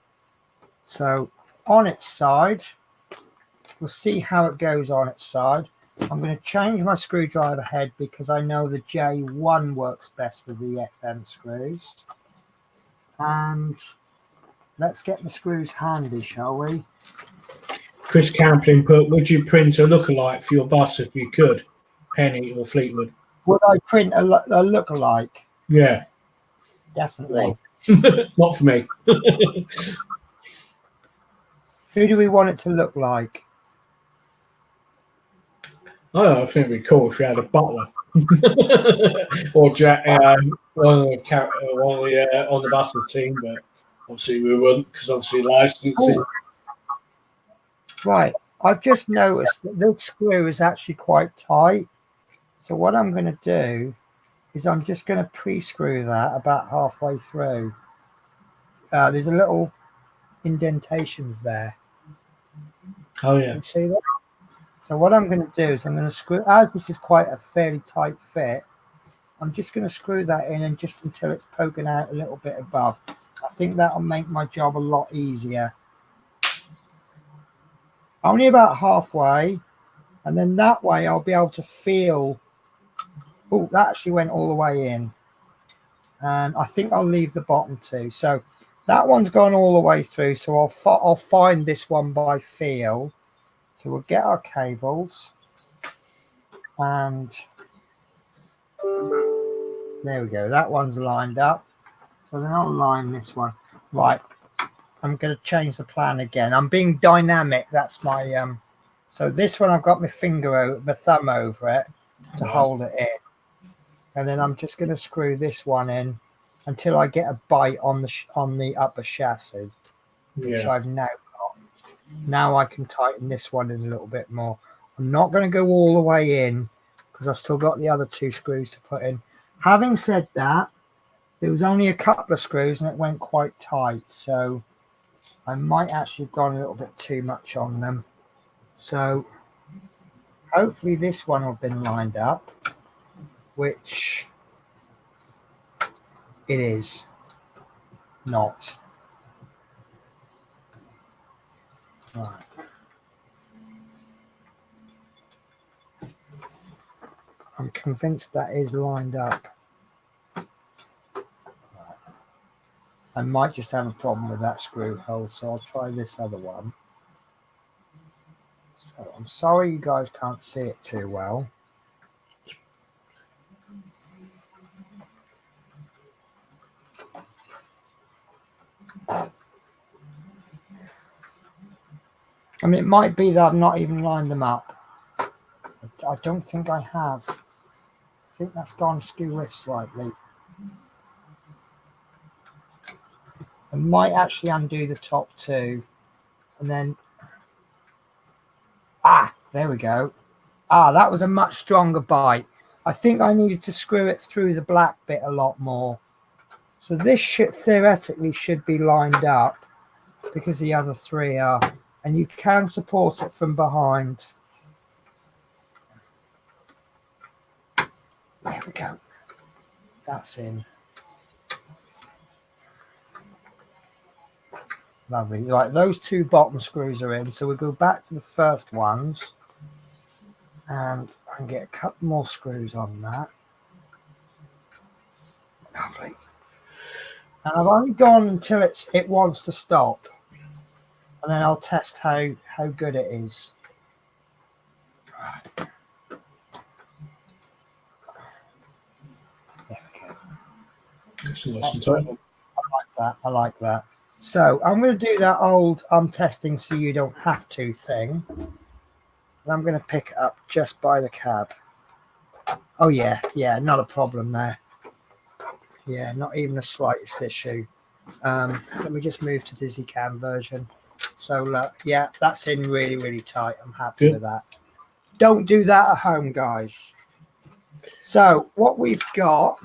So on its side, we'll see how it goes on its side. I'm going to change my screwdriver head because I know the J1 works best with the FM screws. And let's get the screws handy, shall we? Chris Camplin put, would you print a lookalike for your bus if you could? Penny or Fleetwood? Would I print a lookalike? Yeah. Definitely. Not for me. Who do we want it to look like? I think it'd be cool if we had a butler or Jack, one of the on the butler team, but obviously we wouldn't because obviously licensing. Right, I've just noticed that this screw is actually quite tight. So what I'm going to do is I'm just going to pre-screw that about halfway through. There's a little indentations there. Oh yeah. You see that? So what I'm going to do is I'm going to screw, as this is quite a fairly tight fit, I'm just going to screw that in and just until it's poking out a little bit above. I think that'll make my job a lot easier. Only about halfway, and then that way I'll be able to feel. Oh, that actually went all the way in. And I think I'll leave the bottom too. So that one's gone all the way through. So I'll find this one by feel. So we'll get our cables. And there we go. That one's lined up. So then I'll line this one. Right. I'm going to change the plan again. I'm being dynamic. That's my so this one I've got my thumb over it to hold it in. And then I'm just going to screw this one in until I get a bite on the upper chassis, which I've now got. Now I can tighten this one in a little bit more. I'm not going to go all the way in because I've still got the other two screws to put in. Having said that, there was only a couple of screws and it went quite tight. So I might actually have gone a little bit too much on them. So hopefully this one will have been lined up, which it is not. Right. I'm convinced that is lined up. I might just have a problem with that screw hole, so I'll try this other one. So I'm sorry you guys can't see it too well. I mean, it might be that I've not even lined them up. I don't think I have. I think that's gone skew whiff slightly. I might actually undo the top two and then there we go. That was a much stronger bite. I think I needed to screw it through the black bit a lot more. So this theoretically should be lined up because the other three are, and you can support it from behind. There we go. That's in. Lovely. Right, those two bottom screws are in. So we'll go back to the first ones and I can get a couple more screws on that. Lovely. And I've only gone until it wants to stop. And then I'll test how good it is. Right. There we go. That's nice and tight. I like that. So I'm going to do that old I'm testing so you don't have to thing. And I'm going to pick it up just by the cab. Oh yeah, not a problem there. Yeah, not even the slightest issue. Let me just move to Dizzy Cam version. So look, yeah, that's in really, really tight. I'm happy with that. Don't do that at home, guys. So what we've got,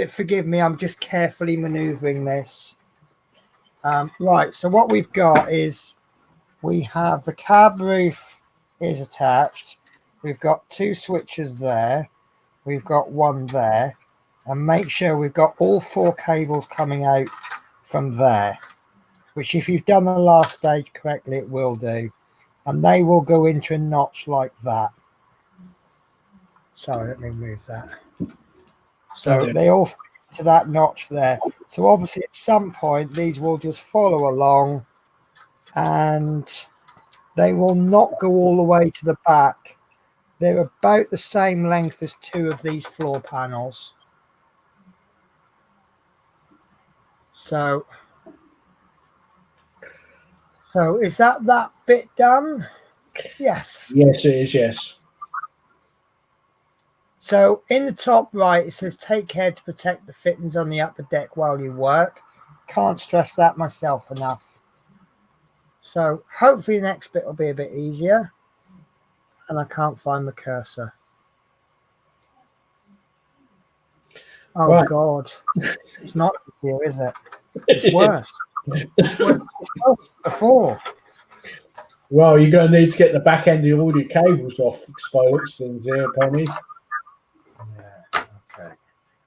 forgive me, I'm just carefully maneuvering this. Right, so what we've got is we have the cab roof is attached. We've got two switches there. We've got one there. And make sure we've got all four cables coming out from there, which if you've done the last stage correctly, it will do. And they will go into a notch like that. Sorry, let me move that. So they all fit to that notch there. So obviously at some point these will just follow along and they will not go all the way to the back. They're about the same length as two of these floor panels. So is that bit done? Yes. Yes, it is, yes. So in the top right, it says take care to protect the fittings on the upper deck while you work. Can't stress that myself enough. So hopefully the next bit will be a bit easier. And I can't find the cursor. Oh, right. God. It's not easier, is it? It's worse. It's worse before. Well, you're going to need to get the back end of all your cables off exposed things here, Penny. Yeah, okay.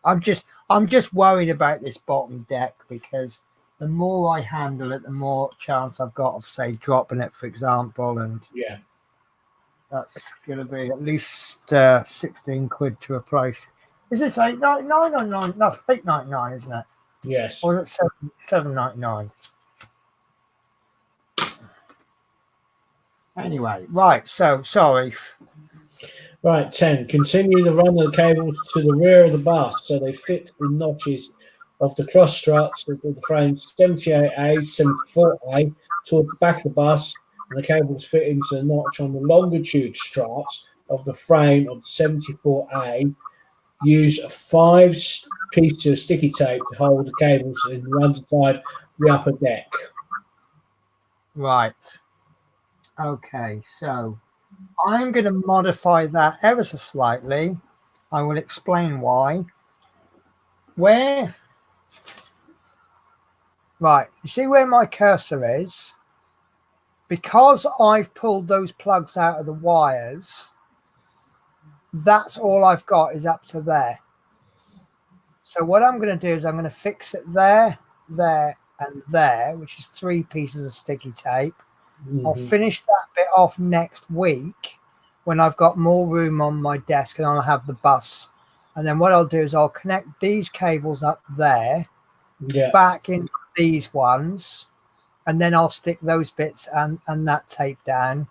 I'm just worried about this bottom deck because the more I handle it, the more chance I've got of, say, dropping it, for example, and yeah, that's going to be at least 16 quid to replace. Is this $8.99 or 9? No, it's $8.99, isn't it? Yes. Or is it $7.99? Anyway, right. So sorry. Right, 10. Continue the run of the cables to the rear of the bus so they fit in notches of the cross struts of the frames 78A, 74A towards the back of the bus, and the cables fit into the notch on the longitude struts of the frame of the 74A. Use 5 pieces of sticky tape to hold the cables in the underside of the upper deck. Right. Okay, so I'm going to modify that ever so slightly. I will explain why. Right, you see where my cursor is? Because I've pulled those plugs out of the wires, that's all I've got is up to there. So what I'm going to do is I'm going to fix it there, there, and there, which is 3 pieces of sticky tape. Mm-hmm. I'll finish that bit off next week when I've got more room on my desk and I'll have the bus. And then what I'll do is I'll connect these cables up there, back into these ones, and then I'll stick those bits and that tape down.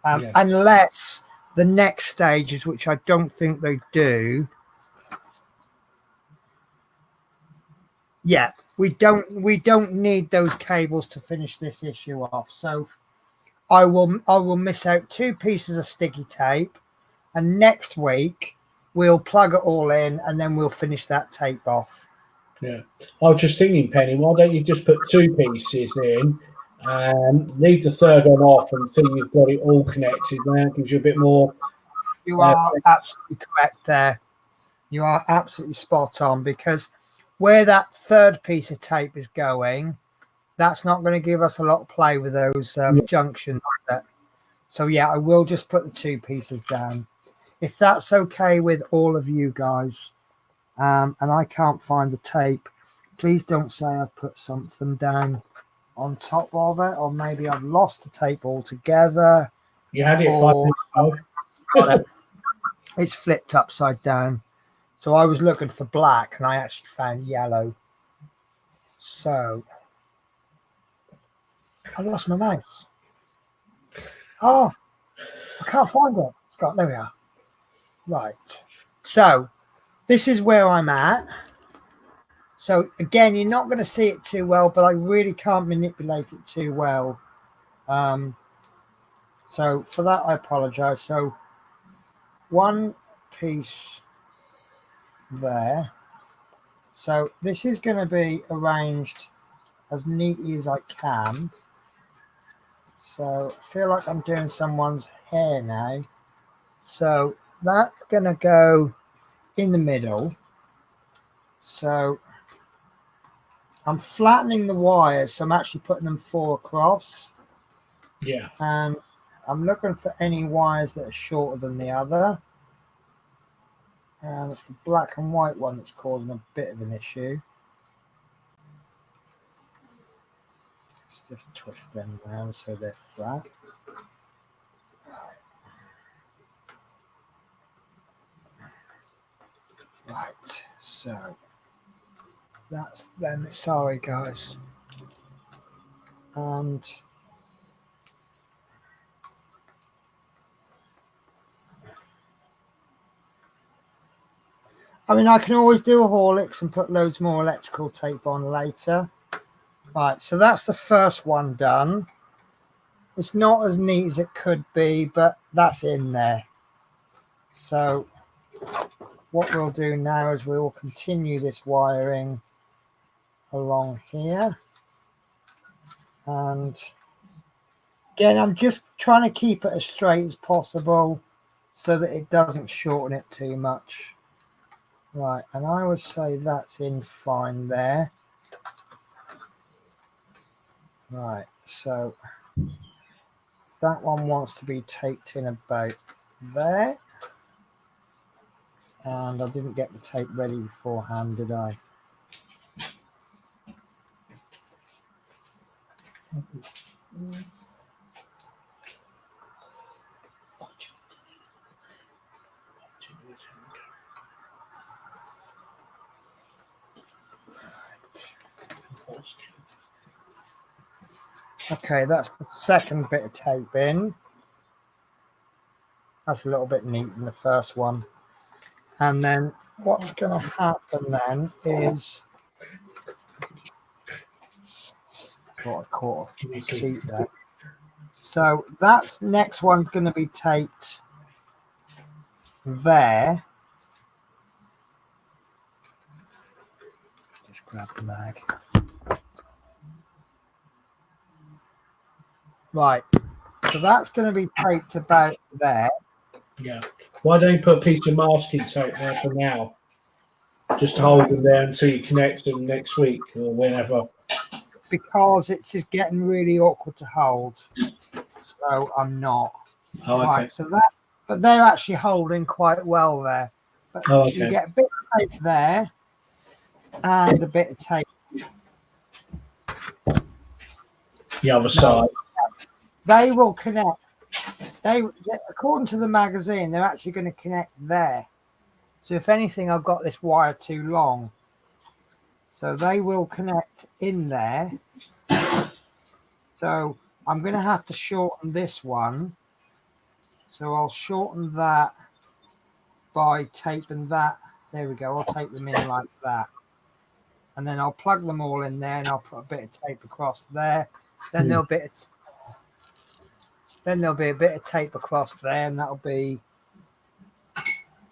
Unless the next stages, which I don't think they do. Yeah, we don't need those cables to finish this issue off. So I will miss out 2 pieces of sticky tape, and next week we'll plug it all in and then we'll finish that tape off. Yeah, I was just thinking, Penny, why don't you just put 2 pieces in and leave the third one off until you've got it all connected? That gives you a bit more. You are absolutely correct there. You are absolutely spot on, because where that third piece of tape is going, that's not going to give us a lot of play with those junctions. So yeah, I will just put the 2 pieces down, if that's okay with all of you guys. And I can't find the tape. Please don't say I've put something down on top of it, or maybe I've lost the tape altogether. You had it 5 minutes ago. Got it. It's flipped upside down. So I was looking for black and I actually found yellow. So I lost my mouse. Oh, I can't find it. There we are. Right. So this is where I'm at. So again, you're not going to see it too well, but I really can't manipulate it too well. So for that, I apologize. So 1 piece there. So this is going to be arranged as neatly as I can. So I feel like I'm doing someone's hair now. So that's going to go in the middle. So I'm flattening the wires, so I'm actually putting them 4 across. Yeah. And I'm looking for any wires that are shorter than the other. And it's the black and white one that's causing a bit of an issue. Let's just twist them around so they're flat. Right, so that's them. Sorry, guys. And I mean, I can always do a Horlicks and put loads more electrical tape on later. Right, so that's the first one done. It's not as neat as it could be, but that's in there. So what we'll do now is we will continue this wiring along here. And again, I'm just trying to keep it as straight as possible so that it doesn't shorten it too much. Right, and I would say that's in fine there. Right, so that one wants to be taped in about there. And I didn't get the tape ready beforehand, did I? Okay, that's the second bit of tape in. That's a little bit neat in the first one. And then what's going to happen then is... thought I caught a seat there. So that's next one's going to be taped there. Just grab the mag. Right. So that's going to be taped about there. Yeah. Why don't you put a piece of masking tape there for now? Just hold them there until you connect them next week or whenever. Because it's just getting really awkward to hold. So I'm not. Oh, okay. Right. So that, but they're actually holding quite well there. But you get a bit of tape there and a bit of tape. The other side. They will connect. They, according to the magazine, they're actually going to connect there. So if anything, I've got this wire too long. So they will connect in there. So I'm going to have to shorten this one. So I'll shorten that by taping that. There we go. I'll tape them in like that. And then I'll plug them all in there and I'll put a bit of tape across there. Then there'll be a bit of tape across there, and that'll be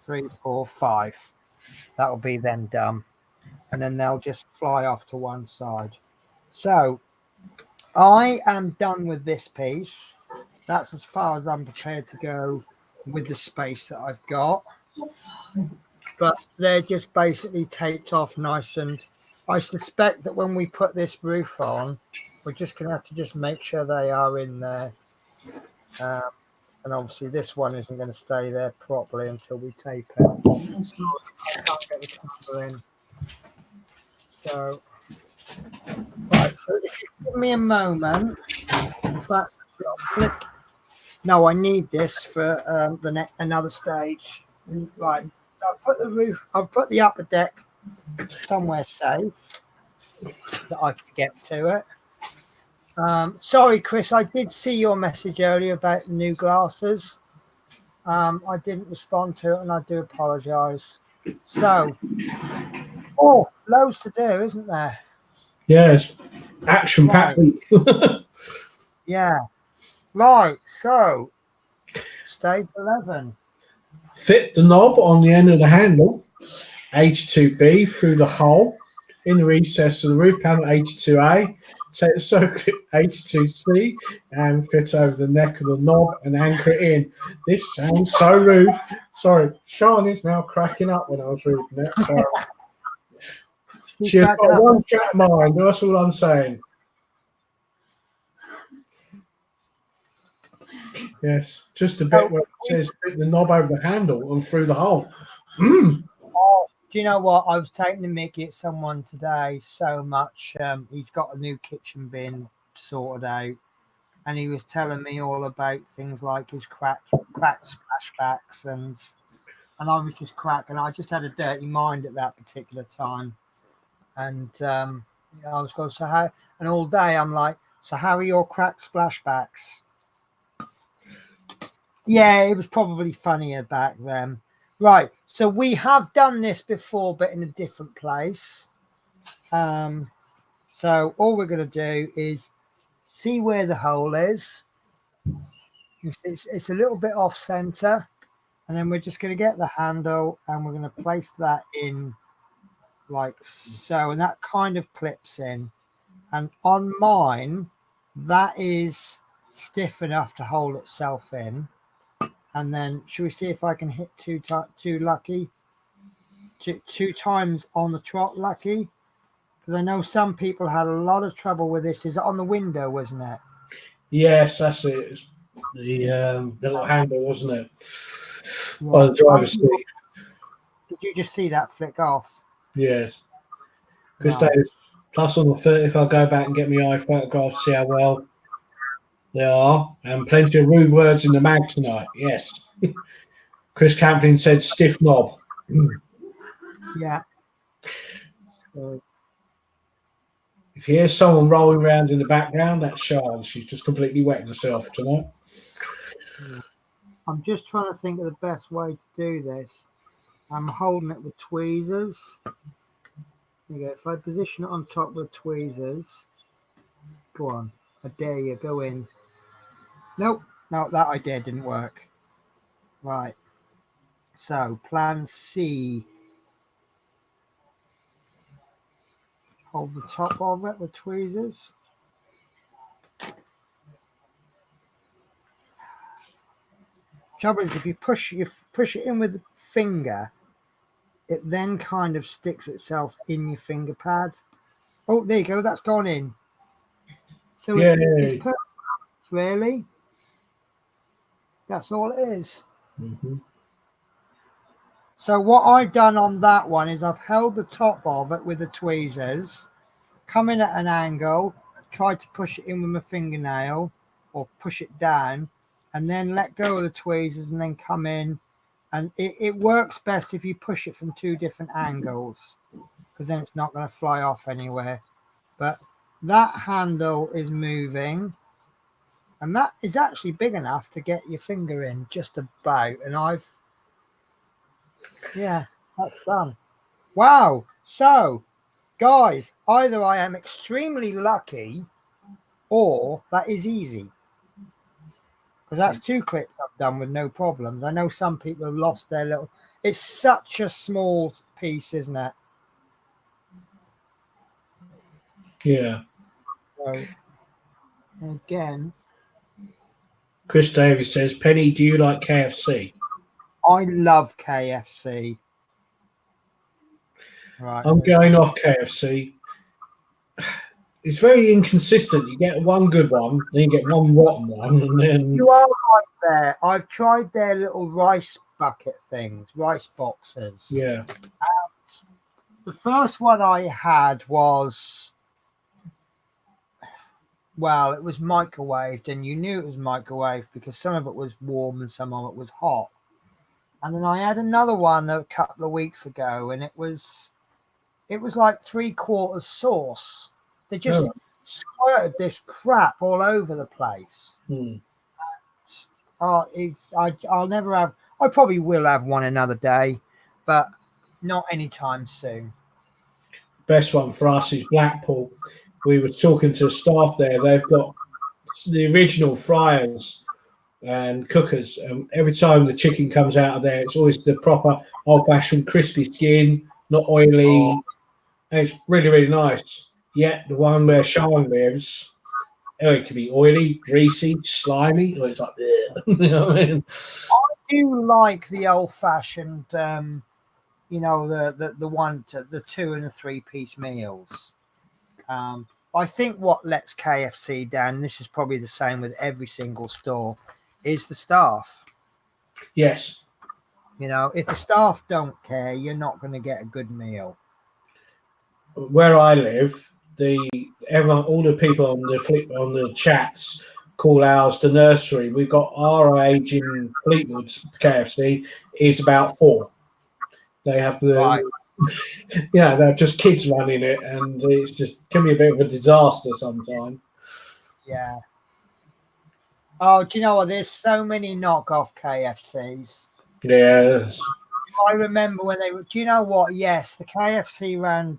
3, 4, 5. That'll be them done. And then they'll just fly off to one side. So I am done with this piece. That's as far as I'm prepared to go with the space that I've got. But they're just basically taped off nice, and I suspect that when we put this roof on, we're just going to have to just make sure they are in there. And obviously this one isn't going to stay there properly until we tape it. So I can't get the camera in. So, right, so if you give me a moment, in fact, I'll flick. No, I need this for another stage. Right, so I've put the upper deck somewhere safe that I can get to it. Sorry, Chris, I did see your message earlier about the new glasses. I didn't respond to it, and I do apologise. So, loads to do, isn't there? Yes, action-packed week. Yeah. Right, so, stage 11. Fit the knob on the end of the handle, 82B, through the hole in the recess of the roof panel, 82A. Take the circuit 82C and fit over the neck of the knob and anchor it in. This sounds so rude. Sorry, Sean is now cracking up when I was reading it. So. She's got one chat mind, that's all I'm saying. Yes, just a bit where it says fit the knob over the handle and through the hole. Oh, do you know what? I was taking the mickey at someone today so much. He's got a new kitchen bin sorted out, and he was telling me all about things like his cracked splashbacks, and I was just cracking. I just had a dirty mind at that particular time. And I was going, so how? And all day I'm like, so how are your cracked splashbacks? Yeah, it was probably funnier back then. Right. So we have done this before, but in a different place. So all we're going to do is see where the hole is. It's a little bit off center. And then we're just going to get the handle and we're going to place that in like so. And that kind of clips in. And on mine, that is stiff enough to hold itself in. And then should we see if I can hit two times on the trot lucky? Because I know some people had a lot of trouble with this. Is it on the window, wasn't it? Yes, that's it. It's the little handle, wasn't it? Right. On the driver's seat. Did you just see that flick off? Yes. Chris Right. Davis, plus on the 30, if I go back and get my eye photographs, see how well they are. And plenty of rude words in the mag tonight. Yes. Chris Camplin said stiff knob. Yeah. If you hear someone rolling around in the background, that's Charles. She's just completely wetting herself tonight. I'm just trying to think of the best way to do this. I'm holding it with tweezers. There you go. If I position it on top with tweezers, go on. I dare you, go in. Nope. No, that idea didn't work. Right. So, plan C. Hold the top of it with tweezers. Trouble is, if you push it in with the finger, it then kind of sticks itself in your finger pad. Oh, there you go. That's gone in. So it's perfect, really. That's all it is. Mm-hmm. So what I've done on that one is I've held the top of it with the tweezers, come in at an angle, tried to push it in with my fingernail or push it down, and then let go of the tweezers and then come in. And it works best if you push it from two different angles, because then it's not going to fly off anywhere. But that handle is moving, and that is actually big enough to get your finger in just about. And that's done. Wow. So, guys, either I am extremely lucky or that is easy. Because that's 2 clips I've done with no problems. I know some people have lost their little... It's such a small piece, isn't it? Yeah. So, again... Chris Davis says, Penny, do you like KFC? I love KFC. Right. I'm going off KFC. It's very inconsistent. You get one good one, then you get one rotten one, and then... You are right there. I've tried their little rice bucket things, rice boxes. Yeah. And the first one I had was... Well, it was microwaved, and you knew it was microwaved because some of it was warm and some of it was hot. And then I had another one a couple of weeks ago, and it was like 3/4 sauce. They just squirted this crap all over the place. I'll never have. I probably will have one another day, but not anytime soon. Best one for us is Blackpool. We were talking to staff there. They've got the original fryers and cookers, and every time the chicken comes out of there, it's always the proper old-fashioned crispy skin, not oily. And it's really, really nice. Yet the one where Sean lives, it can be oily, greasy, slimy, or it's like, you know what I mean? I do like the old-fashioned, the 2 and the 3-piece meals. I think what lets KFC down, this is probably the same with every single store, is the staff. Yes. If the staff don't care, you're not going to get a good meal. Where I live, all the people on the chats call ours the nursery. We've got our age in Fleetwood's KFC is about 4. They have the They're just kids running it, and it's just can be a bit of a disaster sometimes. Yeah. Oh, do you know what? There's so many knockoff KFCs. Yes. I remember when they were. Do you know what? Yes, the KFC round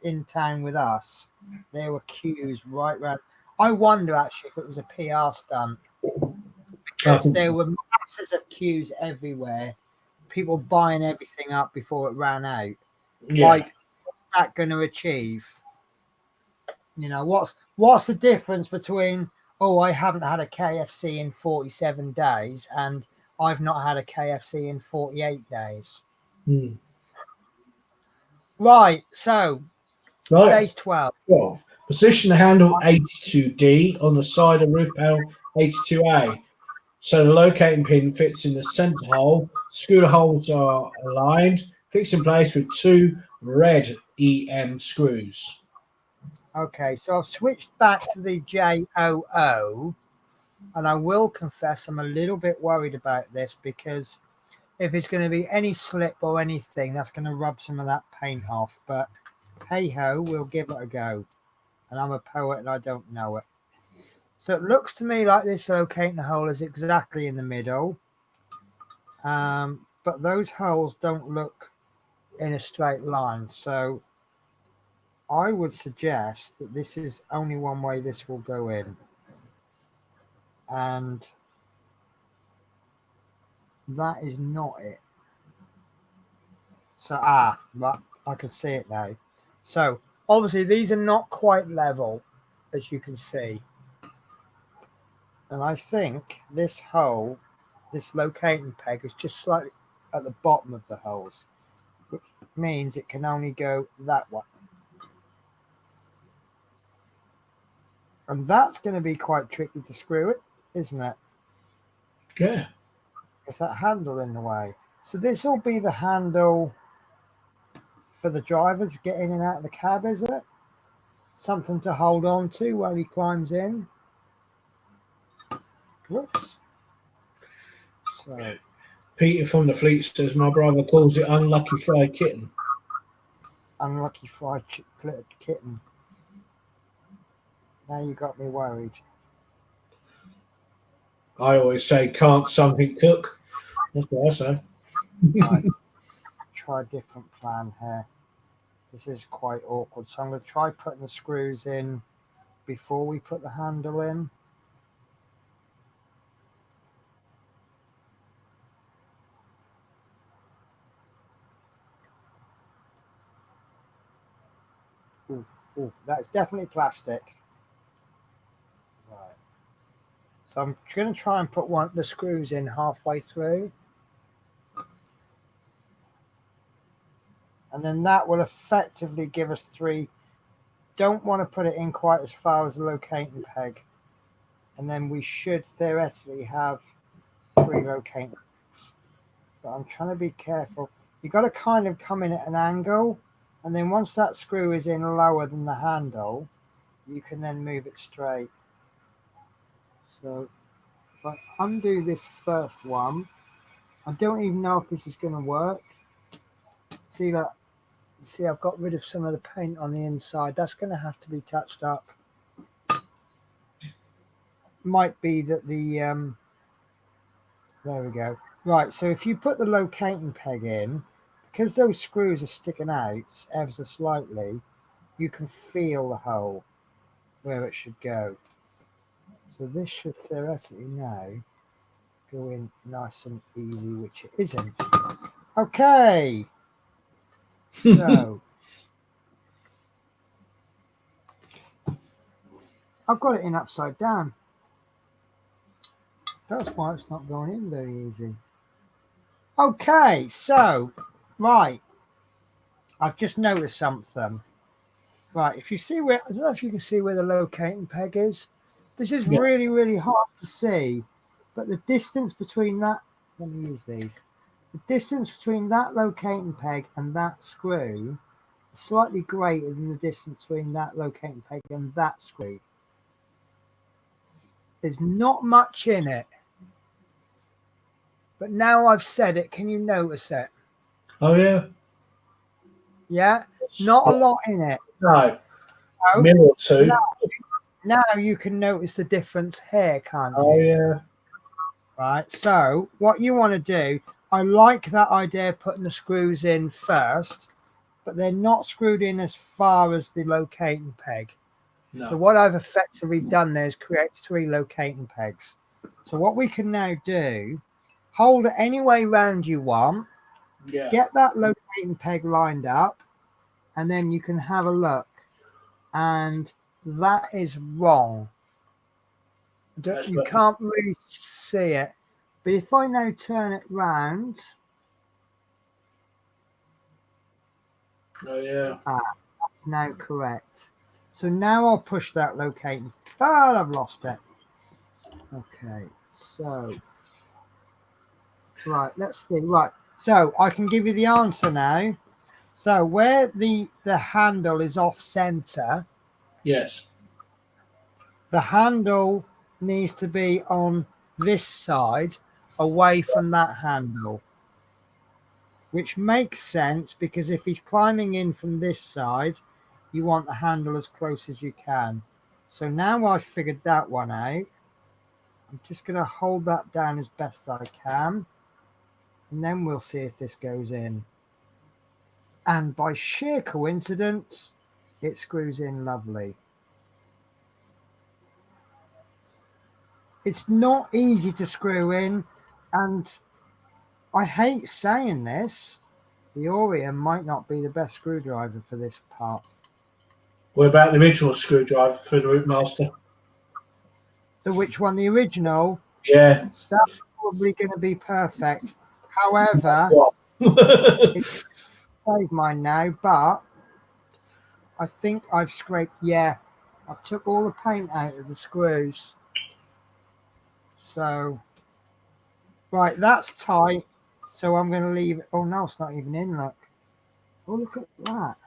in town with us. There were queues right round. I wonder actually if it was a PR stunt because there were masses of queues everywhere. People buying everything up before it ran out. Yeah. Like, what's that going to achieve? What's the difference between I haven't had a KFC in 47 days and I've not had a KFC in 48 days? Right, so stage 12. 12. Position the handle 82D on the side of roof panel 82A. So the locating pin fits in the center hole. Screw holes are aligned, fixed in place with 2 red EM screws. Okay, so I've switched back to the JOO, and I will confess I'm a little bit worried about this because if it's going to be any slip or anything, that's going to rub some of that paint off. But hey ho, we'll give it a go. And I'm a poet and I don't know it. So it looks to me like this locating hole is exactly in the middle. But those holes don't look in a straight line. So I would suggest that this is only one way this will go in. And that is not it. So, right, I can see it now. So obviously these are not quite level, as you can see. And I think this hole, this locating peg, is just slightly at the bottom of the holes, which means it can only go that way. And that's going to be quite tricky to screw it, isn't it? Yeah. It's that handle in the way. So this will be the handle for the driver to get in and out of the cab, is it? Something to hold on to while he climbs in. Whoops. So Peter from the fleet says my brother calls it unlucky fried kitten. Unlucky fried kitten. Now you got me worried. I always say, can't something cook? That's what I say. Right. Try a different plan here. This is quite awkward. So I'm going to try putting the screws in before we put the handle in. Oof, that's definitely plastic. Right. So I'm going to try and put the screws in halfway through. And then that will effectively give us 3. Don't want to put it in quite as far as the locating peg. And then we should theoretically have 3 locating pegs. But I'm trying to be careful. You've got to kind of come in at an angle. And then once that screw is in lower than the handle, you can then move it straight. So if I undo this first one, I don't even know if this is going to work. See that? See, I've got rid of some of the paint on the inside. That's going to have to be touched up. Might be that the there we go. Right, so if you put the locating peg in, because those screws are sticking out ever so slightly, you can feel the hole where it should go. So this should theoretically now go in nice and easy, which it isn't. Okay. So I've got it in upside down. That's why it's not going in very easy. Okay, so, right. I've just noticed something. Right, if you see where, I don't know if you can see where the locating peg is. This is really, really hard to see. But the distance between that, let me use these. The distance between that locating peg and that screw is slightly greater than the distance between that locating peg and that screw. There's not much in it. But now I've said it, can you notice it? Oh, yeah. Yeah, not a lot in it. No, No. mill or two. Now you can notice the difference here, can't you? Oh yeah. Right. So what you want to do, I like that idea of putting the screws in first, but they're not screwed in as far as the locating peg. No. So what I've effectively done there is create 3 locating pegs. So what we can now do, hold it any way round you want, Yeah. get that locating peg lined up, and then you can have a look. And that is wrong. You can't really see it. But if I now turn it round. Oh yeah. That's now correct. So now I'll push that locating. Oh, I've lost it. Okay, so right, let's see. Right, so I can give you the answer now. So where the handle is off center, Yes. the handle needs to be on this side, away from that handle, which makes sense because if he's climbing in from this side, you want the handle as close as you can. So now I've figured that one out. I'm just going to hold that down as best I can, and then we'll see if this goes in. And by sheer coincidence, it screws in lovely. It's not easy to screw in, and I hate saying this, the Orion might not be the best screwdriver for this part. What about the original screwdriver for the Routemaster? The which one? The original? Yeah. That's probably going to be perfect. However, it's saved mine now, but I think I've scraped. Yeah, I took all the paint out of the screws. So, right, that's tight. So I'm going to leave it. Oh no, it's not even in. Look. Oh, look at that.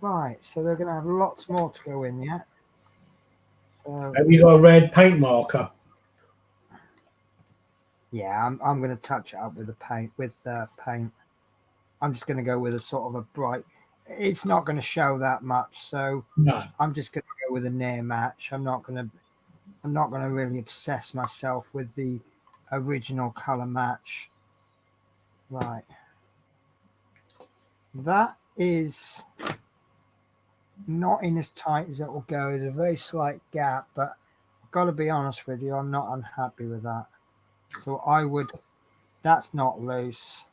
Right, so they're going to have lots more to go in yet. So, Have you got a red paint marker? yeah, I'm going to touch it up with the paint. Paint. I'm just going to go with a sort of a bright. It's not going to show that much, so No. I'm just going to go with a near match. I'm not going to really obsess myself with the original color match. Right. That is not in as tight as it will go. There's a very slight gap, but I've got to be honest with you, I'm not unhappy with that. So that's not loose.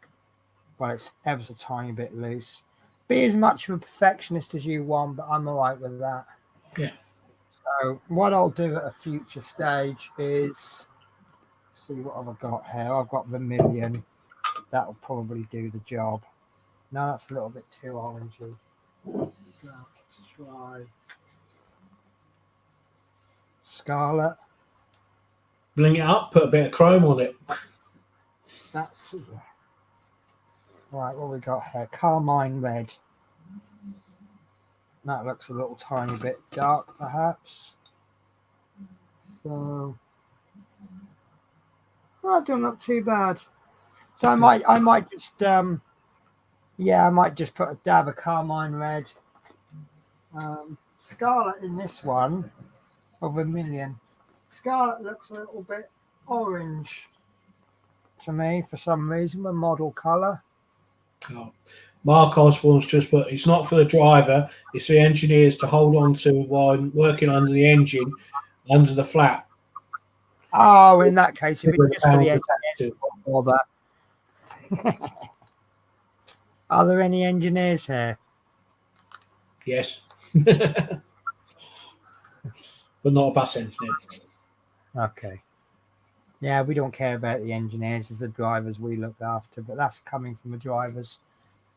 Well, it's ever so tiny bit loose. Be as much of a perfectionist as you want, but I'm all right with that. Yeah. So what I'll do at a future stage is see what have I got here. I've got vermilion. That'll probably do the job. No, that's a little bit too orangey. So let's try scarlet. Bling it up, put a bit of chrome on it. That's right. What we got here? Carmine red. That looks a little tiny bit dark, perhaps. So, that don't look too bad. So I might just, yeah, I might just put a dab of carmine red. Scarlet in this one, or vermilion. Scarlet looks a little bit orange to me for some reason, a model colour. Oh. Mark Osborne's just put, it's not for the driver, it's the engineers to hold on to while working under the engine, under the flap. Oh, in that case, if it's just for the engineers, bother. Are there any engineers here? Yes. But not a bus engineer. Okay. Yeah, we don't care about the engineers, it's the drivers we look after, but that's coming from a driver's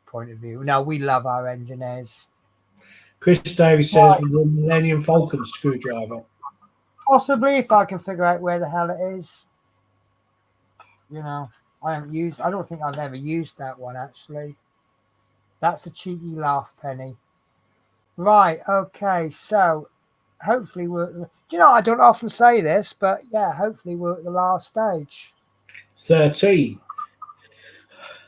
point of view. No, we love our engineers. Chris Davies says with the Millennium Falcon screwdriver. Possibly, if I can figure out where the hell it is. You know, I don't think I've ever used that one, actually. That's a cheeky laugh, Penny. Right, okay, so hopefully I don't often say this, but yeah, hopefully we're at the last stage. 13.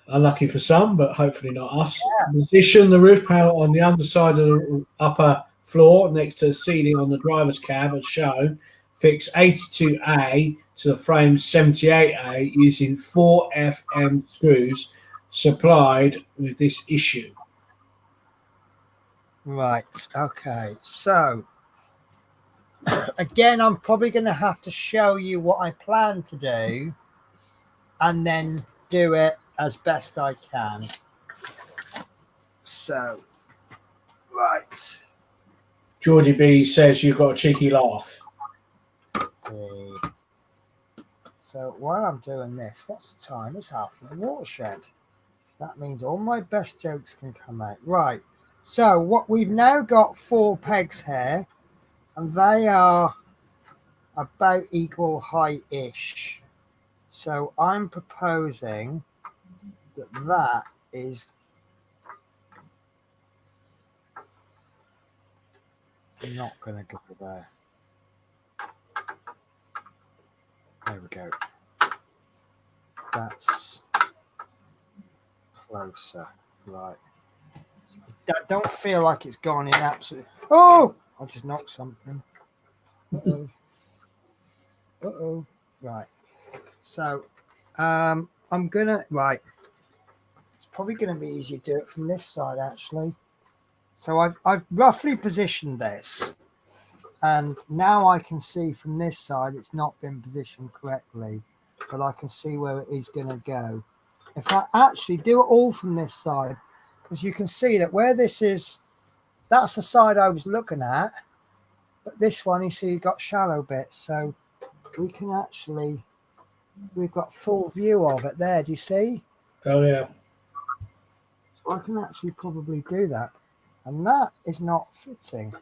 Unlucky for some, but hopefully not us. Position the roof panel on the underside of the upper floor next to the ceiling on the driver's cab as shown. Fix 82A to the frame 78A using 4 FM screws supplied with this issue. Right, okay. So, again, I'm probably going to have to show you what I plan to do and then do it as best I can. So, right. Geordie B says you've got a cheeky laugh. Okay. So while I'm doing this, what's the time? It's after the watershed. That means all my best jokes can come out. Right. So what we've now got 4 pegs here, and they are about equal height-ish. So I'm proposing that is not going to go there. There we go. That's closer. Right. So I don't feel like it's gone in absolutely. Oh! I just knocked something. Uh-oh. Uh-oh. Right. So, I'm going to... Right. It's probably going to be easier to do it from this side, actually. So I've roughly positioned this. And now I can see from this side it's not been positioned correctly, but I can see where it is going to go. If I actually do it all from this side, because you can see that where this is, that's the side I was looking at, but this one, you see, you've got shallow bits, so we can actually, we've got full view of it there, do you see? Oh, yeah. So I can actually probably do that, and that is not fitting.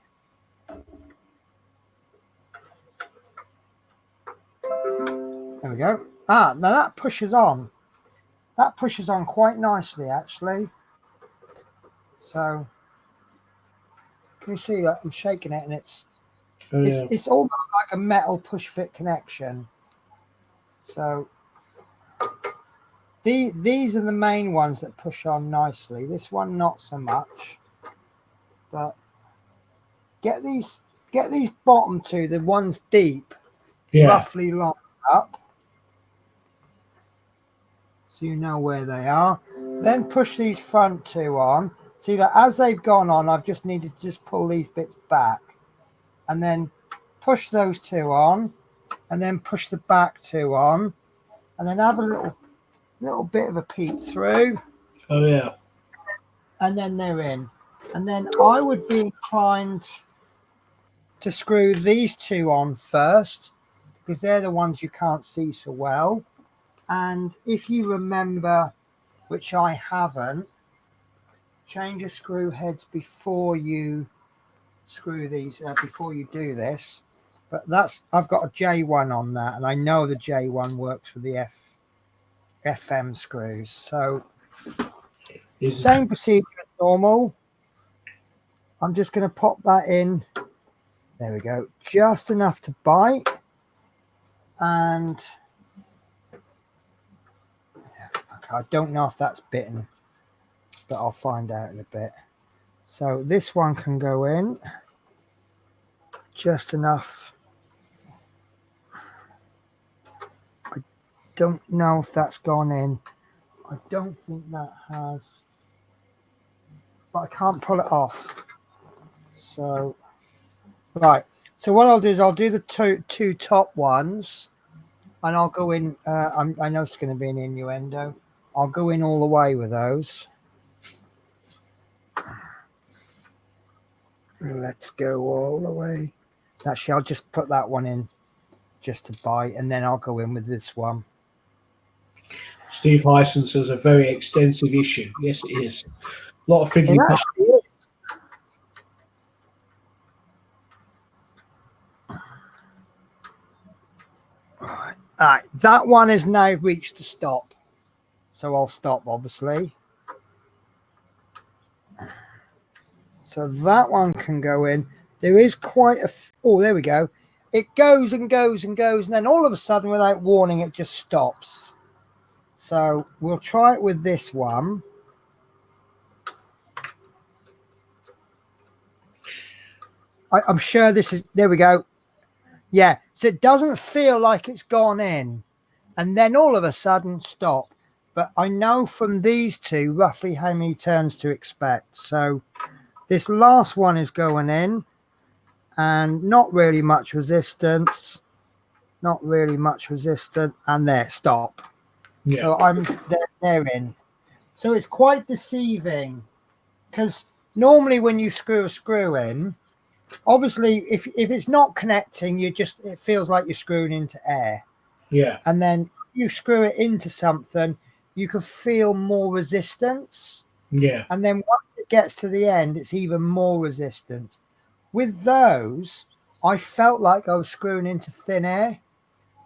There we go. Ah, now that pushes on. That pushes on quite nicely, actually. So, can you see that? I'm shaking it, and it's almost like a metal push fit connection. So, these are the main ones that push on nicely. This one not so much. But get these bottom two, the ones deep, roughly lined up. So you know where they are. Then push these front 2 on. See that as they've gone on, I've just needed to just pull these bits back. And then push those 2 on. And then push the back 2 on. And then have a little bit of a peek through. Oh, yeah. And then they're in. And then I would be inclined to screw these 2 on first, because they're the ones you can't see so well. And if you remember, which I haven't, change your screw heads before you screw these, before you do this. But I've got a J1 on that, and I know the J1 works for the FM screws. So same procedure as normal. I'm just going to pop that in. There we go. Just enough to bite. And I don't know if that's bitten, but I'll find out in a bit. So this one can go in just enough. I don't know if that's gone in. I don't think that has, but I can't pull it off. So, right. So what I'll do is I'll do the two top ones, and I'll go in. I know it's going to be an innuendo. I'll go in all the way with those. Let's go all the way. Actually, I'll just put that one in just to bite, and then I'll go in with this one. Steve Hyson says a very extensive issue. Yes, it is. A lot of fiddly. All right, that one has now reached the stop. So I'll stop, obviously. So that one can go in. There is quite a... Oh, there we go. It goes and goes and goes, and then all of a sudden, without warning, it just stops. So we'll try it with this one. I'm sure this is, there we go. Yeah, so it doesn't feel like it's gone in and then all of a sudden stop. But I know from these two roughly how many turns to expect. So this last one is going in and not really much resistance. Not really much resistance. And there, stop. Yeah. So they're in. So it's quite deceiving because normally when you screw a screw in, obviously if it's not connecting, it feels like you're screwing into air. Yeah. And then you screw it into something, you can feel more resistance. Yeah. And then once it gets to the end, it's even more resistance. With those, I felt like I was screwing into thin air.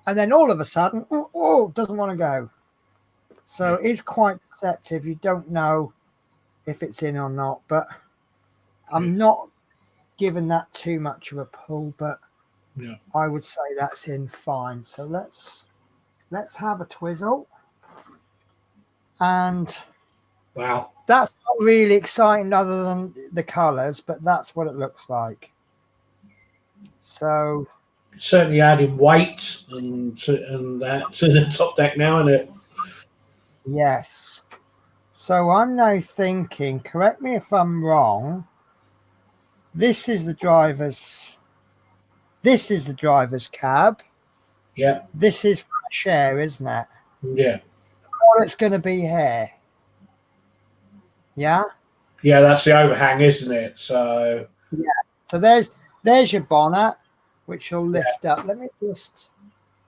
And then all of a sudden, it doesn't want to go. So it's quite deceptive. You don't know if it's in or not. But I'm not giving that too much of a pull. But I would say that's in fine. So let's have a twizzle. And wow, that's not really exciting other than the colors, but that's what it looks like. So certainly adding weight and that to the top deck now, isn't it? yes. So I'm now thinking, correct me if I'm wrong, this is the driver's cab. Yeah. This is share, isn't it? Yeah. All it's going to be here. Yeah. Yeah, that's the overhang, isn't it? So yeah. So there's your bonnet, which will lift up. Let me just.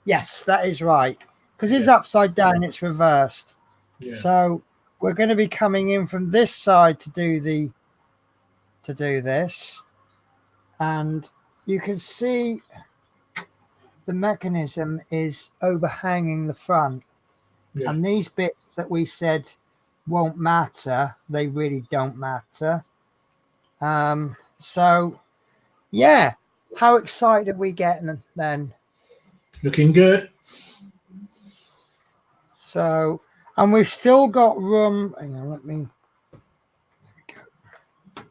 Yes, that is right. Because it's upside down, it's reversed. Yeah. So we're going to be coming in from this side to do this, and you can see the mechanism is overhanging the front. Yeah. And these bits that we said won't matter, they really don't matter. So yeah, how excited are we getting then? Looking good. So, and we've still got room. Hang on, let me. There we go.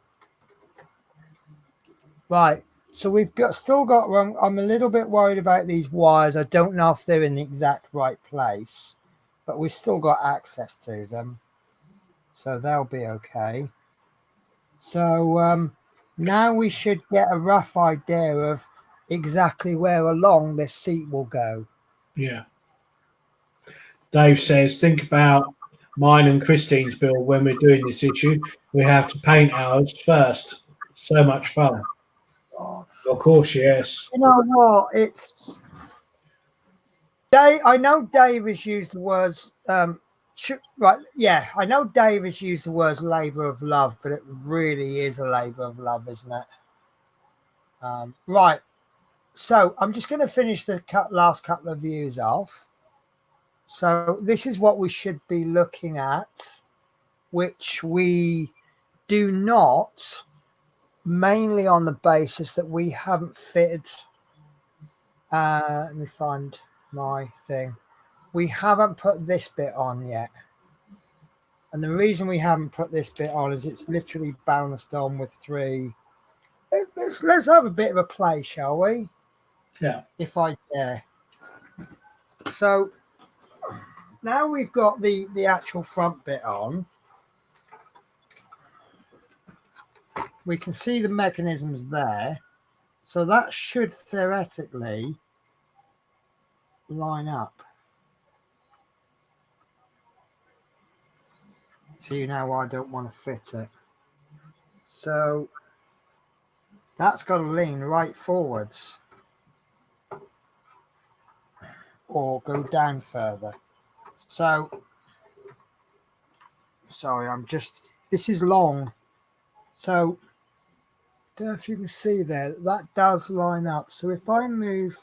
Right. So we've still got room. I'm a little bit worried about these wires. I don't know if they're in the exact right place, but we've still got access to them, so they'll be okay. So now we should get a rough idea of exactly where along this seat will go. Yeah. Dave says, think about mine and Christine's bill when we're doing this issue. We have to paint ours first. So much fun. Oh, of course, yes. You know what? It's Dave. I know Dave has used the words. Right. Yeah, I know Dave has used the words "labour of love," but it really is a labour of love, isn't it? Right. So I'm just going to finish the last couple of views off. So this is what we should be looking at, which we do not, mainly on the basis that we haven't fitted. Let me find my thing. We haven't put this bit on yet. And the reason we haven't put this bit on is it's literally balanced on with three. Let's have a bit of a play, shall we? Yeah. If I dare. So now we've got the actual front bit on. We can see the mechanisms there. So that should theoretically line up. See now why I don't want to fit it. So that's got to lean right forwards or go down further. So, sorry, this is long. So, don't know if you can see there, that does line up. So if I move,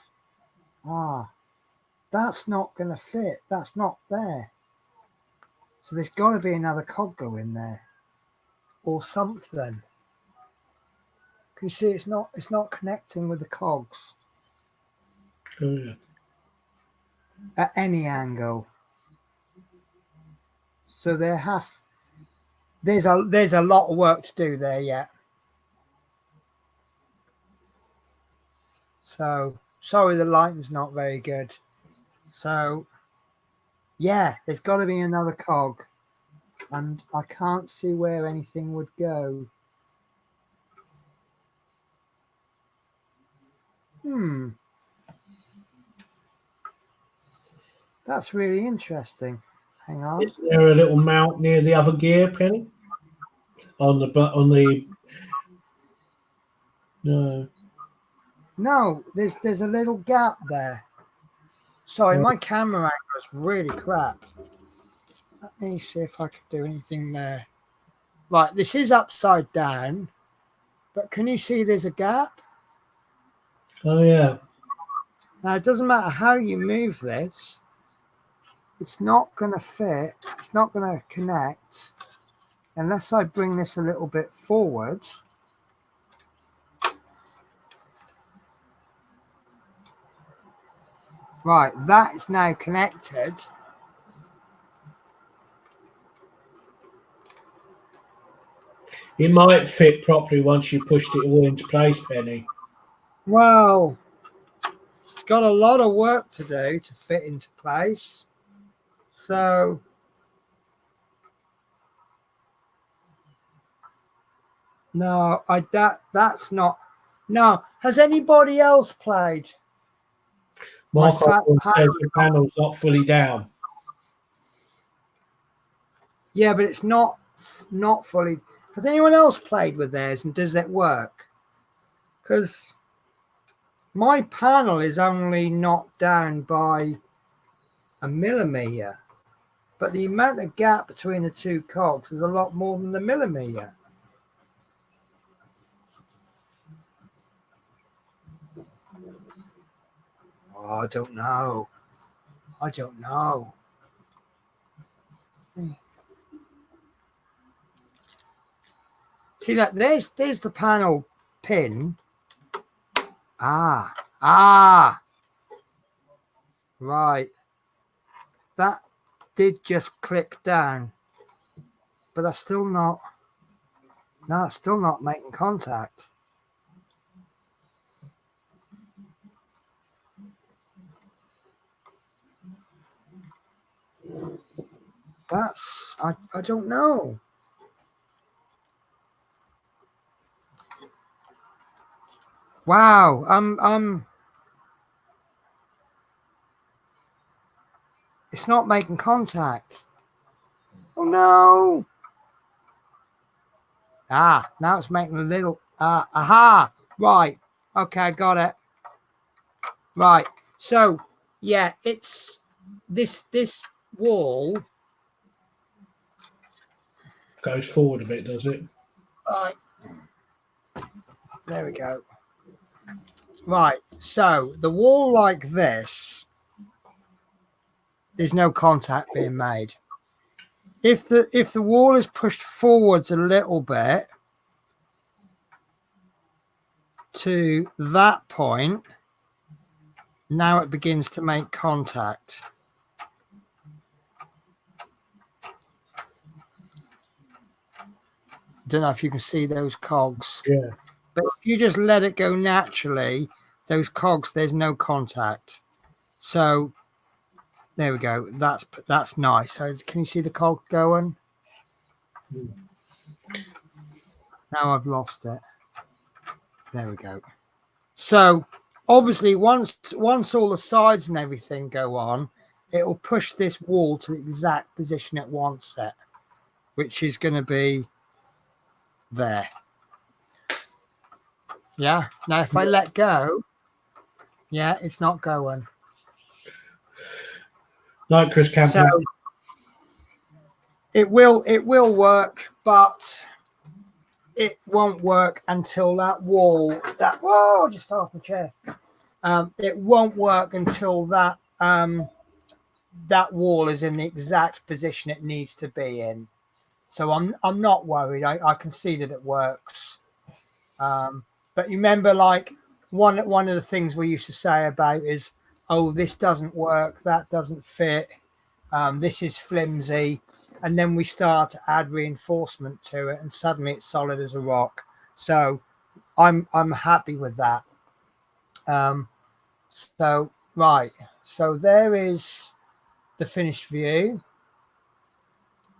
that's not going to fit. That's not there. So there's got to be another cog go in there or something. Can you see it's not connecting with the cogs at any angle. So there's a lot of work to do there yet. So sorry, the lighting's not very good. So yeah, there's got to be another cog, and I can't see where anything would go. That's really interesting. Hang on. Is there a little mount near the other gear, Penny? On the no. No, there's a little gap there. Sorry, my camera angle is really crap. Let me see if I can do anything there. Right, this is upside down, but can you see there's a gap? Oh yeah. Now it doesn't matter how you move this, it's not going to fit. It's not going to connect unless I bring this a little bit forward. Right, that is now connected. It might fit properly once you pushed it all into place, Penny. Well, it's got a lot of work to do to fit into place. So no, that's not. No, has anybody else played? Mark says the panel's not fully down. Yeah, but it's not fully. Has anyone else played with theirs, and does it work? Because my panel is only knocked down by 1 millimeter, but the amount of gap between the two cogs is a lot more than the millimeter. Oh, I don't know. See that? There's the panel pin. Right. That did just click down, but that's still not. No, it's still not making contact. That's I don't know. Wow, it's not making contact. Oh no. Now it's making a little aha. Right. Okay, I got it. Right. So yeah, it's this wall Goes forward a bit, does it? Right. There we go. Right. So the wall like this, there's no contact being made. If the wall is pushed forwards a little bit to that point, now it begins to make contact. Don't know if you can see those cogs. Yeah. But if you just let it go naturally, those cogs, there's no contact. So there we go. That's nice. So can you see the cog going? Now I've lost it. There we go. So obviously once all the sides and everything go on, it will push this wall to the exact position it wants it, which is going to be there. Yeah. Now if I let go, yeah, it's not going. Like Chris Campbell. So it will work, but it won't work until that wall whoa, just fell off the chair. It won't work until that that wall is in the exact position it needs to be in. So I'm not worried. I can see that it works. But remember, like one of the things we used to say about is, oh, this doesn't work, that doesn't fit, this is flimsy. and then we start to add reinforcement to it, and suddenly it's solid as a rock. So I'm happy with that. So right, so there is the finished view.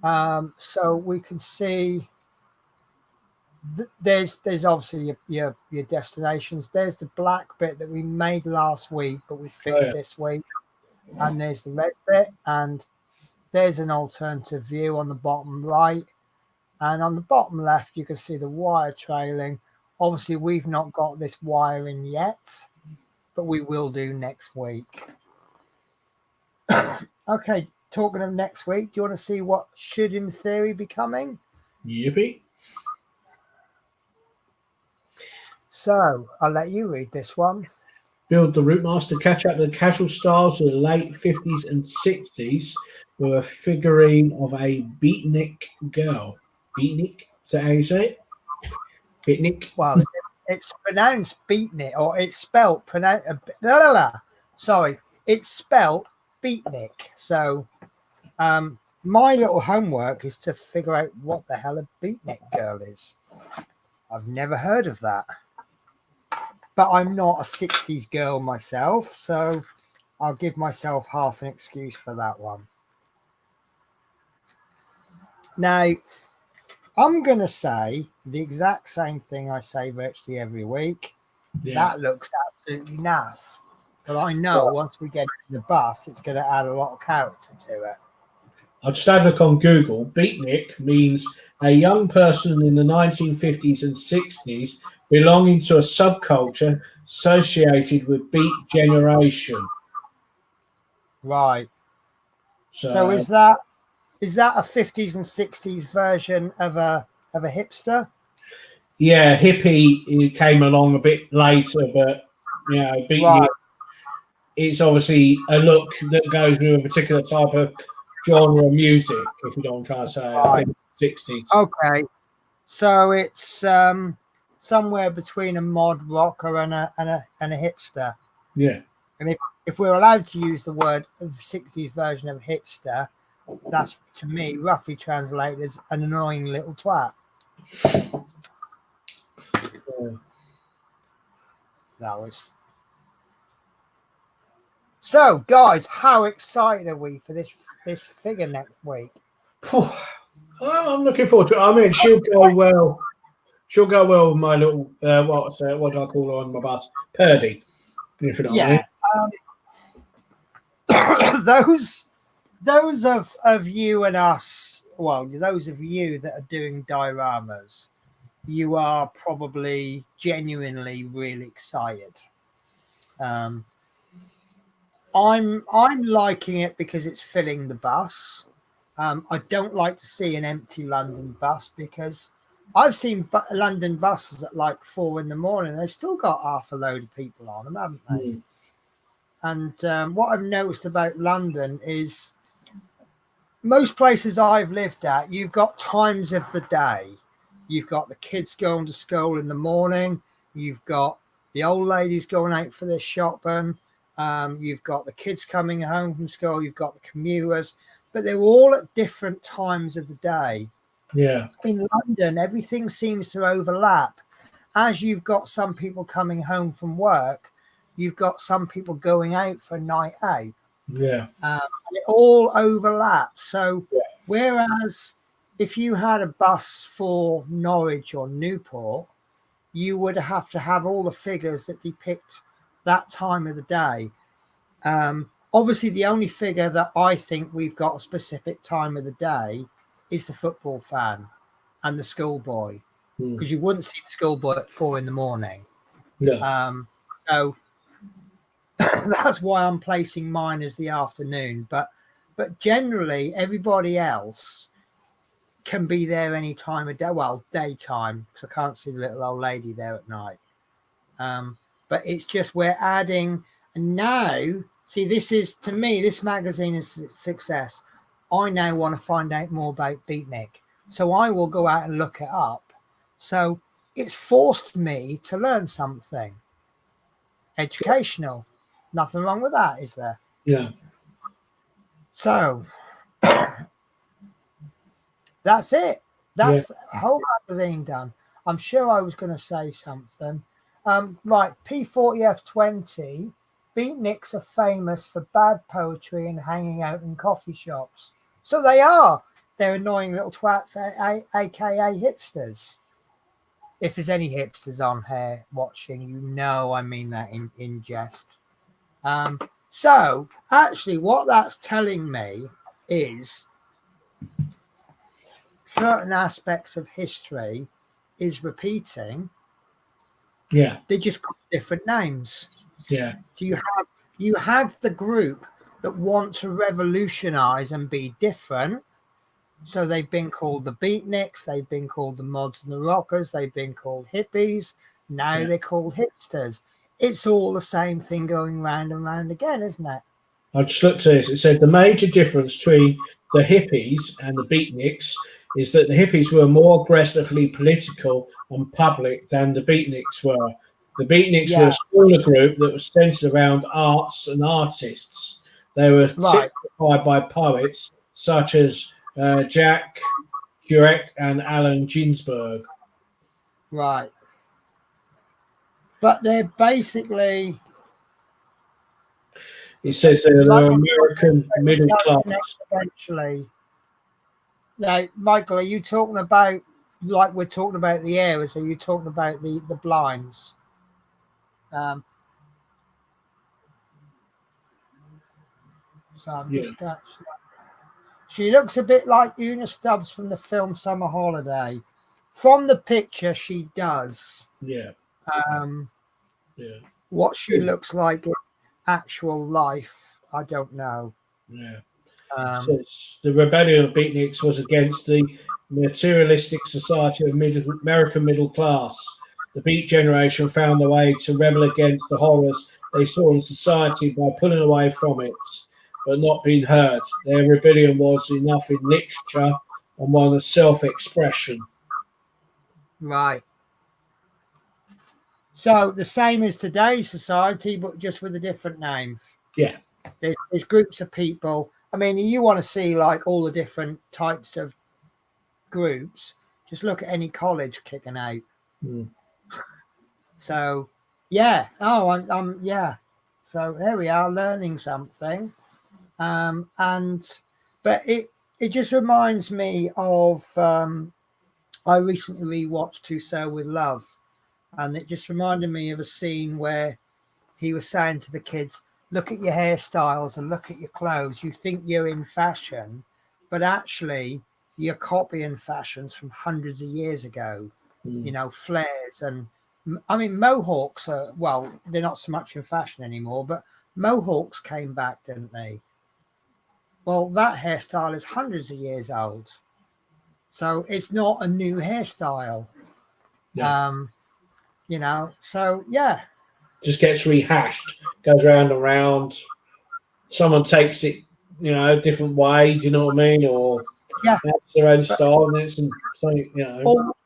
So we can see there's obviously your destinations. There's the black bit that we made last week, but we fixed this week, and there's the red bit, and there's an alternative view on the bottom right, and on the bottom left you can see the wire trailing. Obviously we've not got this wire in yet, but we will do next week. Okay, talking of next week, do you want to see what should in theory be coming? Yippee. So I'll let you read this one. Build the Routemaster, catch up to the casual styles of the late 50s and 60s with a figurine of a beatnik girl. Beatnik? Is that how you say it? Beatnik? Well, it's pronounced beatnik, or it's spelt sorry, it's spelt beatnik. So my little homework is to figure out what the hell a beatnik girl is. I've never heard of that. But I'm not a 60s girl myself, so I'll give myself half an excuse for that one. Now, I'm going to say the exact same thing I say virtually every week. Yeah. That looks absolutely naff. But I know once we get into the bus, it's going to add a lot of character to it. I just had a look on Google. Beatnik means a young person in the 1950s and 60s belonging to a subculture associated with Beat Generation. Right. So is that a 50s and 60s version of a hipster? Yeah, hippie came along a bit later, but Beatnik, it's obviously a look that goes with a particular type of genre of music, if you don't try to say. I think 60s. Okay. So it's somewhere between a mod rocker and a hipster. Yeah. And if we're allowed to use the word of 60s version of hipster, that's to me roughly translated as an annoying little twat. That was. So, guys, how excited are we for this figure next week? I'm looking forward to it. I mean, she'll go well. She'll go well with my little what do I call her on my bus? Purdy. If you know what I mean. those of you and us, well, those of you that are doing dioramas, you are probably genuinely really excited. I'm liking it because it's filling the bus. I don't like to see an empty London bus because I've seen London buses at like 4 a.m. They've still got half a load of people on them, haven't they? And what I've noticed about London is most places I've lived at, you've got times of the day. You've got the kids going to school in the morning. You've got the old ladies going out for their shopping. You've got the kids coming home from school. You've got the commuters. But they're all at different times of the day. Yeah. In London, everything seems to overlap. As you've got some people coming home from work, you've got some people going out for a night out. Yeah. It all overlaps. So whereas if you had a bus for Norwich or Newport, you would have to have all the figures that depict that time of the day. Obviously, the only figure that I think we've got a specific time of the day is the football fan and the schoolboy, because you wouldn't see the schoolboy at 4 a.m. Yeah. So that's why I'm placing mine as the afternoon. But generally, everybody else can be there any time of day. Well, daytime, because I can't see the little old lady there at night. But it's just we're adding, and now, see, this is, to me, this magazine is a success. I now want to find out more about Beatnik. So I will go out and look it up. So it's forced me to learn something educational. Nothing wrong with that, is there? Yeah. So That's it. That's the whole magazine done. I'm sure I was going to say something. Right, P40F20. Beatniks are famous for bad poetry and hanging out in coffee shops. So they are. They're annoying little twats, aka hipsters. If there's any hipsters on here watching, you know I mean that in jest. So actually, what that's telling me is certain aspects of history is repeating. Yeah. They just got different names. Yeah. So you have the group that want to revolutionize and be different. So they've been called the Beatniks, they've been called the Mods and the Rockers, they've been called hippies. Now they're called hipsters. It's all the same thing going round and round again, isn't it? I just looked at this. It said the major difference between the hippies and the beatniks is that the hippies were more aggressively political and public than the beatniks were. The beatniks were a smaller group that was centered around arts and artists. They were typified by poets such as Jack Kerouac and Allen Ginsberg. Right. But they're basically... It says they're the American middle class. Eventually. Now, Michael, are you talking about, like we're talking about the areas, are you talking about the blinds? So I'm just actually... She looks a bit like Una Stubbs from the film Summer Holiday. From the picture, she does. Yeah. What she looks like in actual life, I don't know. Yeah. So the rebellion of beatniks was against the materialistic society of American middle class. The beat generation found a way to rebel against the horrors they saw in society by pulling away from it, but not being heard. Their rebellion was enough in literature and one of self-expression. Right. So the same as today's society, but just with a different name. Yeah. There's groups of people. I mean, you want to see like all the different types of groups. Just look at any college kicking out. So, yeah. Oh, I'm yeah. So there we are, learning something. But it just reminds me of I recently rewatched To Sell with Love, and it just reminded me of a scene where he was saying to the kids, look at your hairstyles and look at your clothes. You think you're in fashion, but actually you're copying fashions from hundreds of years ago. You know, flares and I mean mohawks are, well, they're not so much in fashion anymore, but mohawks came back, didn't they? Well, that hairstyle is hundreds of years old. So it's not a new hairstyle. You know, so yeah. Just gets rehashed, goes round and round. Someone takes it, you know, a different way, do you know what I mean? Or that's their own style, and it's something, you know. Well,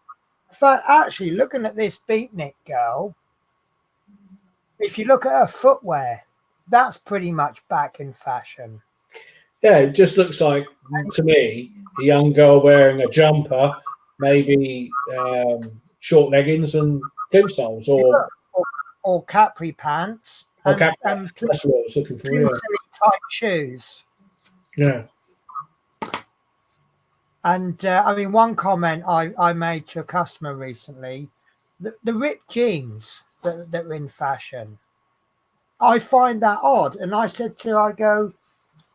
but actually, looking at this beatnik girl, if you look at her footwear, that's pretty much back in fashion. Yeah, it just looks like, to me, a young girl wearing a jumper, maybe short leggings and plimsolls, or capri pants, and that's what I was looking for. Yeah. Tight shoes. Yeah. And I mean, one comment I made to a customer recently, the ripped jeans that are in fashion, I find that odd. And I said to her, I go,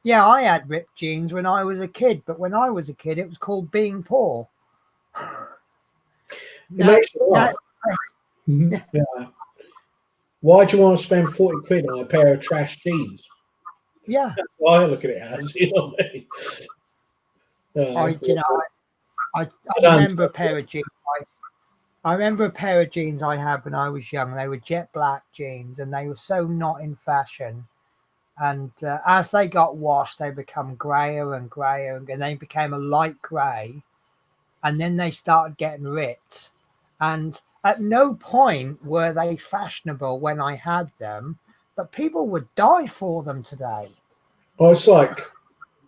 yeah, I had ripped jeans when I was a kid, but when I was a kid, it was called being poor. Makes you laugh. Yeah. Why do you want to spend 40 quid on a pair of trash jeans? Yeah. That's why I look at it as, you know what I mean? I remember a pair of jeans. I remember a pair of jeans I had when I was young. They were jet black jeans, and they were so not in fashion. And as they got washed, they become grayer and grayer, and they became a light grey. And then they started getting ripped. And at no point were they fashionable when I had them, but people would die for them today. Well, it's like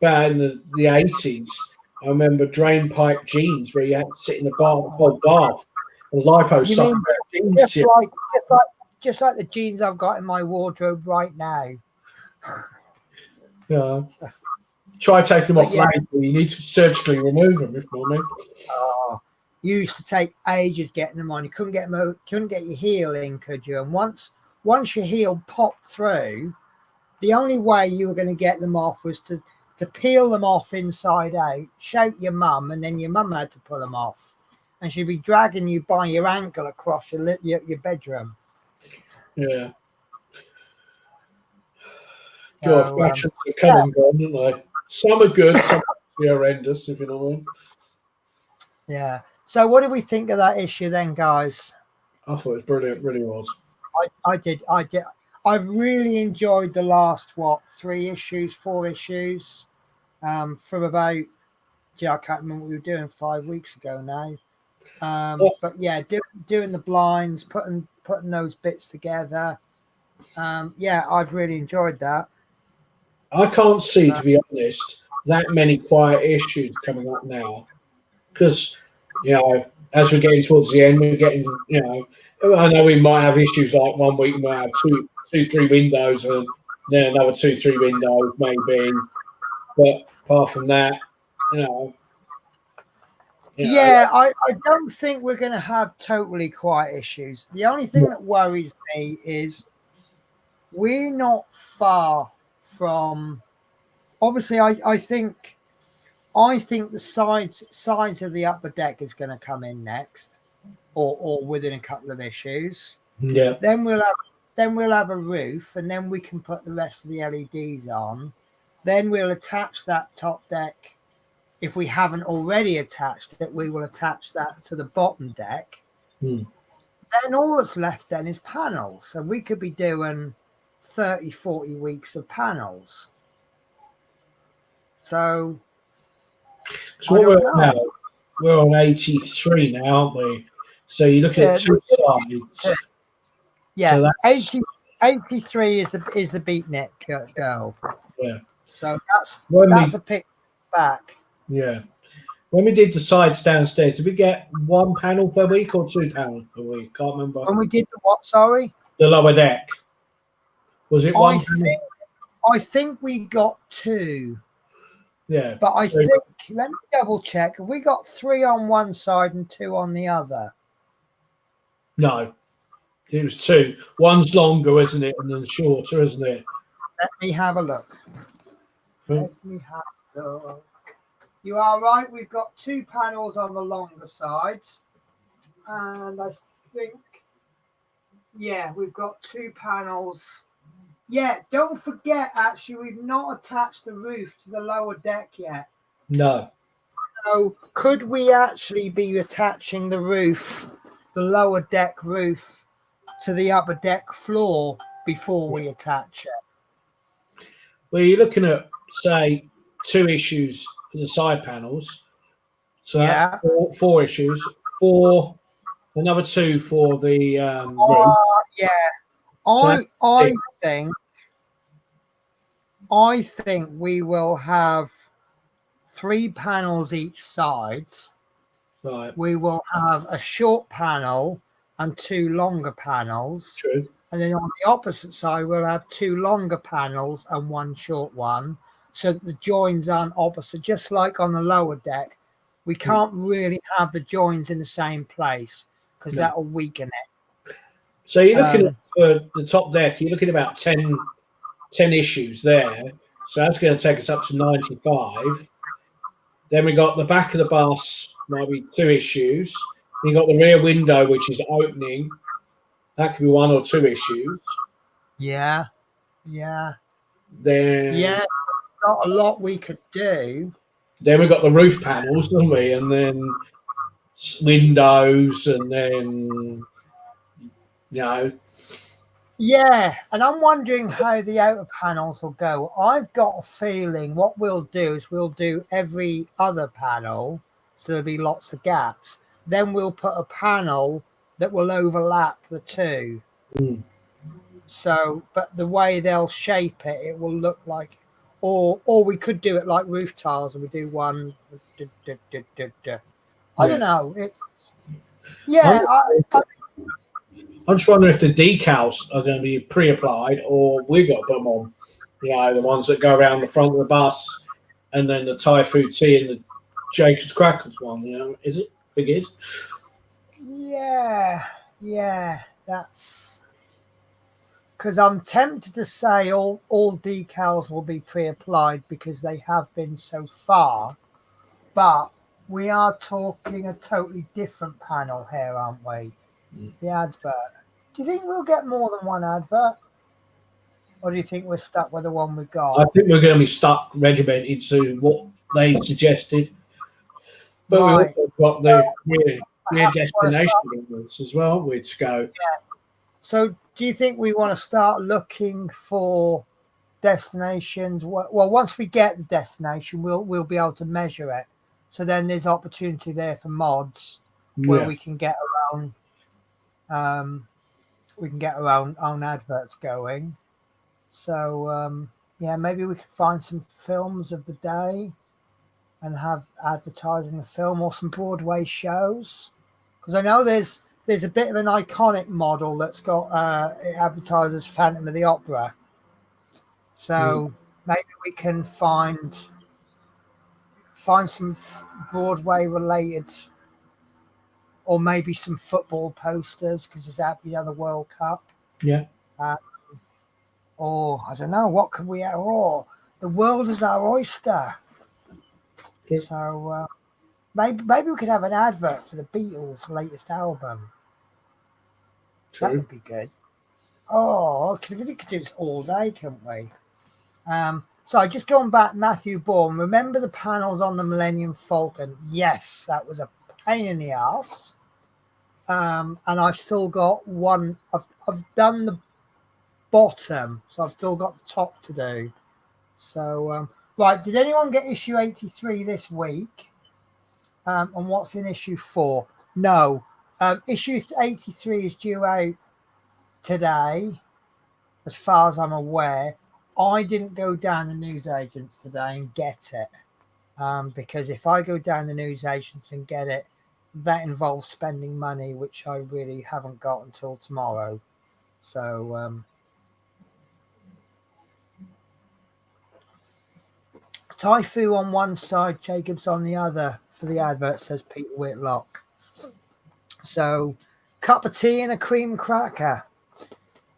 back in the 80s, I remember drain pipe jeans where you had to sit in the cold bath and lipo You suck mean jeans just to you. like just like just like the jeans I've got in my wardrobe right now? Yeah. Try taking them But off yeah, later. You need to surgically remove them, if you know what I mean. oh, you used to take ages getting them on. You couldn't get them. Couldn't get your heel in, could you? And once your heel popped through, the only way you were going to get them off was to peel them off inside out, shout your mum, and then your mum had to pull them off, and she'd be dragging you by your ankle across your bedroom. Yeah. God, So, fashions are come and gone, aren't they? Some are good, some are horrendous, if you know what I mean. yeah. So, what did we think of that issue then, guys? I thought it was brilliant, really was. I did. I've really enjoyed the last 4 issues, from about. I can't remember what we were doing 5 weeks ago now. But yeah, doing the blinds, putting those bits together. Yeah, I've really enjoyed that. I can't see, to be honest, that many quiet issues coming up now. Because, as we're getting towards the end, we're getting, I know we might have issues like 1 week we might have two, 3 windows, and then another 2, 3 windows maybe. But apart from that, Yeah, I don't think we're going to have totally quiet issues. The only thing that worries me is we're not far from. Obviously, I think the sides of the upper deck is going to come in next, or within a couple of issues. Yeah. Then we'll have a roof, and then we can put the rest of the LEDs on. Then we'll attach that top deck. If we haven't already attached it, we will attach that to the bottom deck. Then all that's left then is panels. So we could be doing 30, 40 weeks of panels. So we're on 83 now, aren't we? So you look at 2 sides. Yeah, so 83 is the beatnik girl. Yeah. So that's a pick back. Yeah. When we did the sides downstairs, did we get 1 panel per week or 2 panels per week? Can't remember. When we did the what? Sorry, the lower deck. Was it 1? I think we got 2. Yeah. But I think, let me double check. Have we got 3 on one side and 2 on the other? No, it was 2. One's longer, isn't it, and then shorter, isn't it? Let me have a look. Let me have a look. You are right. We've got 2 panels on the longer side, and I think, yeah, we've got 2 panels. Yeah, don't forget, actually, we've not attached the roof to the lower deck yet. No. So could we actually be attaching the roof, the lower deck roof, to the upper deck floor before we attach it? Well, you're looking at, say, 2 issues for the side panels. So that's 4 issues. 4, another 2 for the roof. Yeah. So I think we will have 3 panels each side. Right. We will have a short panel and 2 longer panels. True. And then on the opposite side, we'll have 2 longer panels and 1 short one. So that the joins aren't opposite, just like on the lower deck. We can't really have the joins in the same place because that'll weaken it. So you're looking at, for the top deck, you're looking at about 10 issues there. So that's going to take us up to 95. Then we got the back of the bus, might be 2 issues. You got the rear window, which is opening. That could be 1 or 2 issues. Yeah. Then not a lot we could do. Then we got the roof panels, don't we? And then windows, and then Yeah, and I'm wondering how the outer panels will go. I've got a feeling what we'll do is we'll do every other panel, so there'll be lots of gaps. Then we'll put a panel that will overlap the 2. So, but the way they'll shape it, it will look like, or we could do it like roof tiles, and we do one I don't know. It's I'm, yeah. I'm just wondering if the decals are going to be pre-applied or we got to put them on. The ones that go around the front of the bus, and then the Thai food tea and the Jacob's Crackers one. Is it? I think it is. Yeah. That's because I'm tempted to say all decals will be pre-applied because they have been so far, but we are talking a totally different panel here, aren't we? The advert. Do you think we'll get more than one advert? Or do you think we're stuck with the one we got? I think we're going to be stuck regimented to what they suggested. But we Right. also got the rear Perhaps we wanna destination start- ones as well, which go. So do you think we want to start looking for destinations? Well, once we get the destination, we'll be able to measure it. So then there's opportunity there for mods where Yeah. we can get around own adverts going. So maybe we could find some films of the day and have advertising the film, or some Broadway shows, because I know there's a bit of an iconic model that's got it advertises Phantom of the Opera. So maybe we can find some Broadway related, or maybe some football posters because it's the World Cup. Yeah. Or I don't know, what could we have? Or the world is our oyster. Okay. So maybe we could have an advert for the Beatles' latest album. True. That would be good. Oh, we could do this all day, couldn't we? So just going back, Matthew Bourne, remember the panels on the Millennium Falcon? Yes, that was a pain in the ass. And I've still got one. I've done the bottom, so I've still got the top to do. So, right, did anyone get issue 83 this week? And what's in issue 4? No. Issue 83 is due out today, as far as I'm aware. I didn't go down the newsagents today and get it, because if I go down the newsagents and get it, that involves spending money, which I really haven't got until tomorrow. So Typhoon on one side, Jacobs on the other for the advert, says Peter Whitlock. So cup of tea and a cream cracker.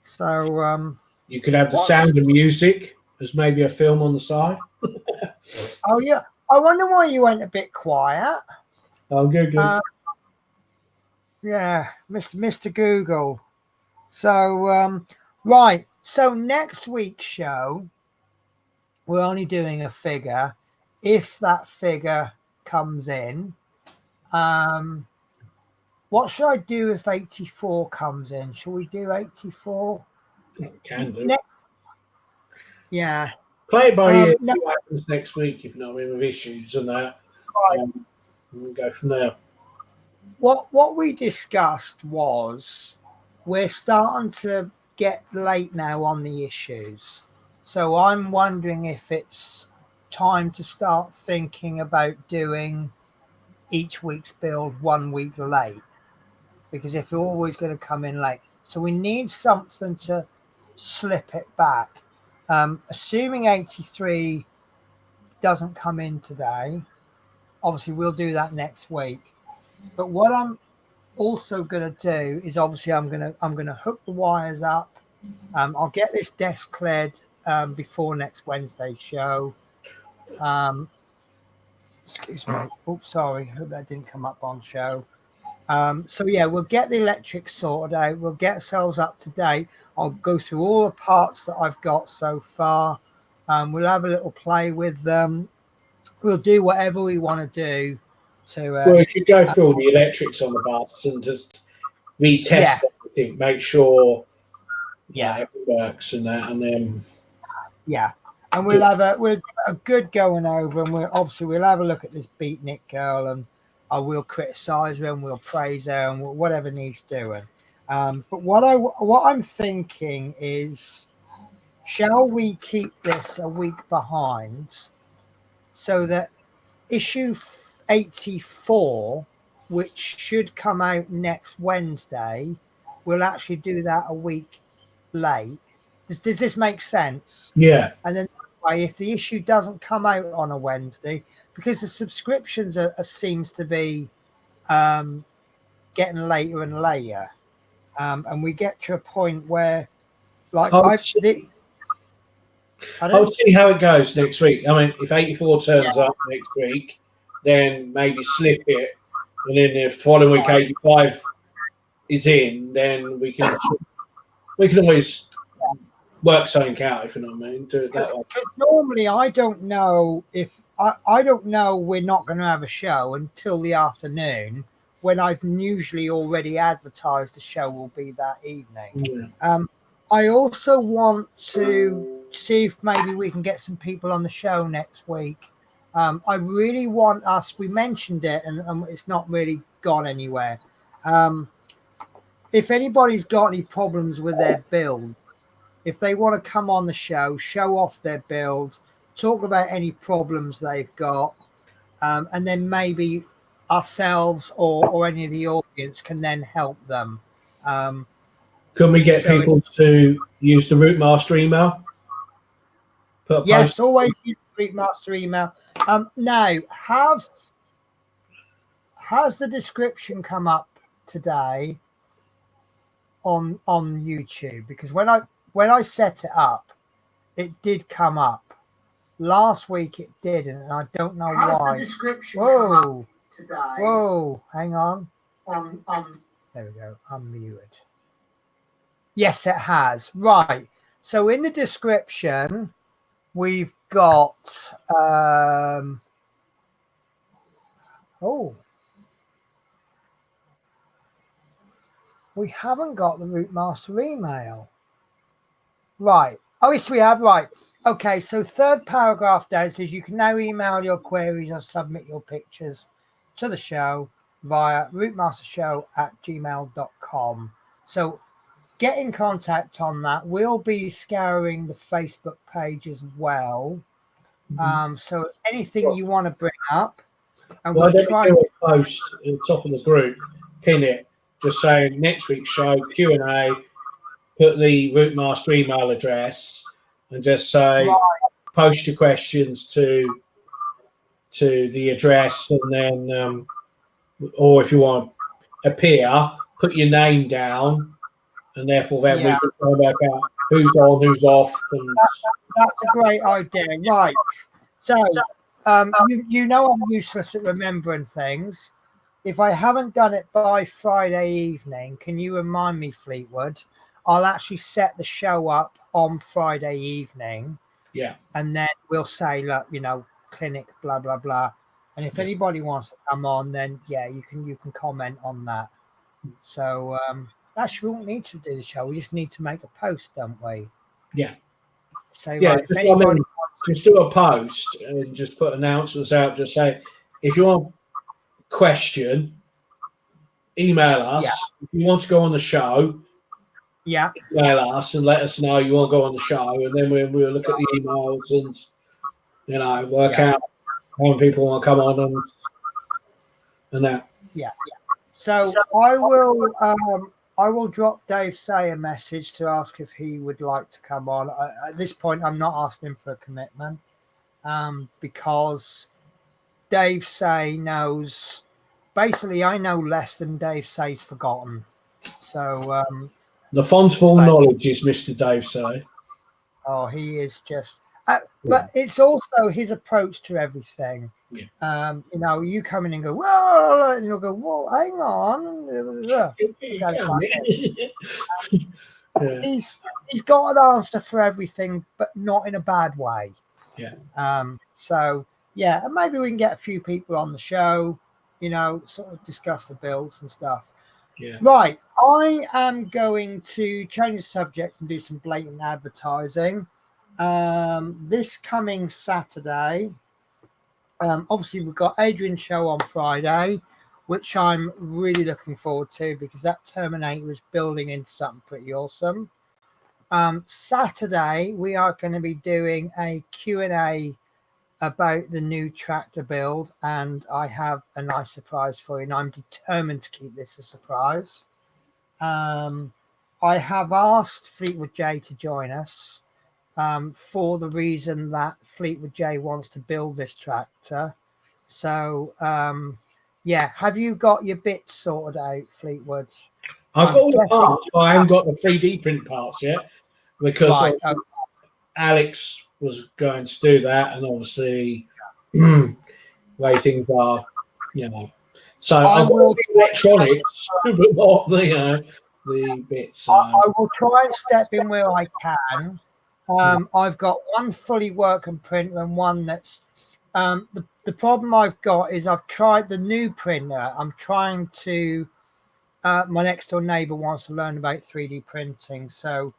So you could have the sound of music as maybe a film on the side. Oh yeah, I wonder why you went a bit quiet. Oh, good. Yeah, Mr. Google. So right. So next week's show, we're only doing a figure. If that figure comes in, what should I do if 84 comes in? Shall we do 84? Can do. Yeah. Play it by ear. See what happens next week if not with issues and that. We'll go from there. What we discussed was we're starting to get late now on the issues. So I'm wondering if it's time to start thinking about doing each week's build 1 week late. Because if we're always going to come in late. So we need something to slip it back. Assuming 83 doesn't come in today, obviously we'll do that next week. But what I'm also going to do is obviously I'm going to hook the wires up. I'll get this desk cleared before next Wednesday's show. Excuse me. Oops, sorry. Hope that didn't come up on show. So yeah, we'll get the electric sorted out. We'll get ourselves up to date. I'll go through all the parts that I've got so far. We'll have a little play with them. We'll do whatever we want to do. Well, you could go through all the electrics on the bus and just retest everything, make sure it works and that, and then and we'll have a good going over, and we'll have a look at this beatnik girl, and I will criticize her and we'll praise her and whatever needs doing. But what I'm thinking is, shall we keep this a week behind so that issue 84, which should come out next Wednesday, we'll actually do that a week late. Does this make sense? Yeah. And then if the issue doesn't come out on a Wednesday, because the subscriptions seems to be getting later and later, and we get to a point where, like, I'll see how it goes next week. I mean, if 84 turns up next week, then maybe slip it, and then if following week 85 is in, then we can always work something out, if you know what I mean. Do it that way. Normally, I don't know if I don't know we're not going to have a show until the afternoon, when I've usually already advertised the show will be that evening. Yeah. I also want to see if maybe we can get some people on the show next week. I really want us, we mentioned it and it's not really gone anywhere. If anybody's got any problems with their build, if they want to come on the show, show off their build, talk about any problems they've got, and then maybe ourselves or any of the audience can then help them. Can we get people to use the Routemaster email? Yes, always use the Routemaster email. Now, has the description come up today on YouTube? Because when I set it up, it did come up. Last week it didn't, and I don't know why. Has the description come up today? Whoa, hang on. There we go. Unmuted. Yes, it has. Right. So in the description, we've got we haven't got the Routemaster email. Right. Oh, yes, we have. Right. Okay, so third paragraph down says you can now email your queries or submit your pictures to the show via routemastershow@gmail.com. So get in contact on that. We'll be scouring the Facebook page as well. So anything you want to bring up, and we'll try do a post at the top of the group, pin it, just saying next week's show, Q&A, put the Routemaster email address, and just say post your questions to the address, and then or if you want to appear, put your name down, and therefore then we can find out who's on, who's off. And that's a great idea, right? So you know I'm useless at remembering things. If I haven't done it by Friday evening, can you remind me, Fleetwood? I'll actually set the show up on Friday evening. Yeah. And then we'll say, look, clinic, blah, blah, blah. And if anybody wants to come on, then you can comment on that. So actually we won't need to do the show. We just need to make a post, don't we? Yeah. So if anybody just do a post and just put announcements out, just say if you want a question, email us. If you want to go on the show, email us and let us know you want to go on the show, and then we'll look at the emails and work out how many people want to come on and that. Yeah. So I will drop Dave Say a message to ask if he would like to come on. At this point, I'm not asking him for a commitment because Dave Say knows. Basically, I know less than Dave Say's forgotten. So the font of all knowledge is Mr. Dave Say. Oh, he is just. But it's also his approach to everything. Yeah. You come in and go, well, and you'll go, well, hang on. He's got an answer for everything, but not in a bad way. Yeah. And maybe we can get a few people on the show, sort of discuss the builds and stuff. Yeah. Right. I am going to change the subject and do some blatant advertising. This coming Saturday, obviously we've got Adrian's show on Friday, which I'm really looking forward to because that Terminator is building into something pretty awesome. Saturday we are going to be doing a Q&A about the new tractor build, and I have a nice surprise for you, and I'm determined to keep this a surprise. I have asked Fleetwood J to join us for the reason that Fleetwood J wants to build this tractor. So, yeah, have you got your bits sorted out, Fleetwood? I've got all the parts, but I haven't got the 3D print parts yet because Alex was going to do that, and obviously, the way things are, So I've got all the electronics, but not the bits. I will try and step in where I can. I've got one fully working printer and one that's the problem I've got is I've tried the new printer. I'm trying to my next door neighbor wants to learn about 3D printing. So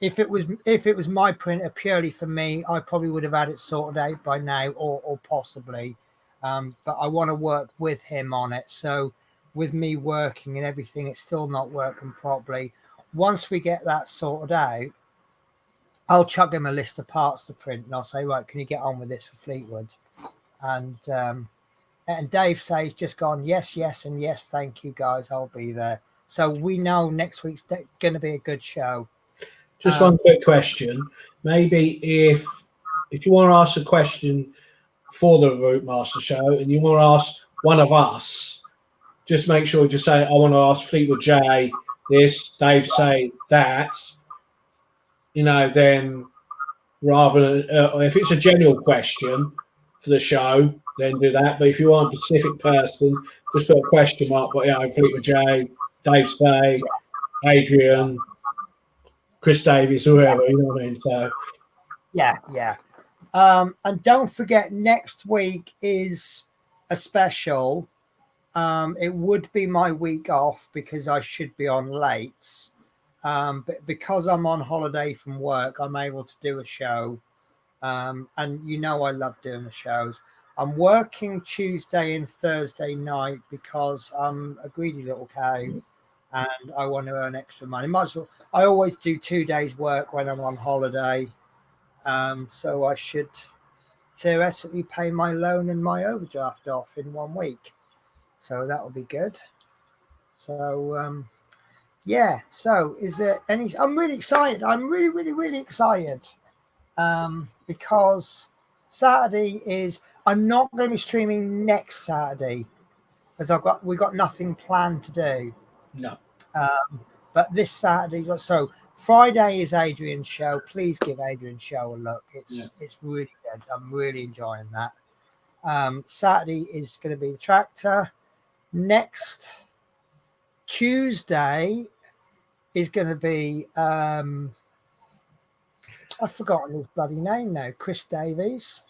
if it was my printer purely for me, I probably would have had it sorted out by now or possibly. But I want to work with him on it. So with me working and everything, it's still not working properly. Once we get that sorted out, I'll chuck him a list of parts to print and I'll say, right, can you get on with this for Fleetwood? And Dave says just gone, yes, and yes, thank you guys, I'll be there. So we know next week's going to be a good show. Just one quick question. Maybe if you want to ask a question for the Routemasters show and you want to ask one of us, just make sure you say, I want to ask Fleetwood J this, Dave say that, then rather than, if it's a general question for the show, then do that. But if you want a specific person, just put a question mark. But Fleetwood J, Dave Say, Adrian, Chris Davies, whoever, you know what I mean? So yeah. And don't forget, next week is a special. It would be my week off because I should be on late. But because I'm on holiday from work, I'm able to do a show. And I love doing the shows. I'm working Tuesday and Thursday night because I'm a greedy little cow and I want to earn extra money. I always do 2 days work when I'm on holiday. So I should theoretically pay my loan and my overdraft off in 1 week. So that'll be good. So, yeah. So is there any, I'm really excited. I'm really, really, really excited. Because Saturday is, I'm not going to be streaming next Saturday because we've got nothing planned to do. No. But this Saturday, so Friday is Adrian's show. Please give Adrian's show a look. It's really good. I'm really enjoying that. Saturday is going to be the tractor. Next Tuesday is going to be I've forgotten his bloody name now. Chris Davies.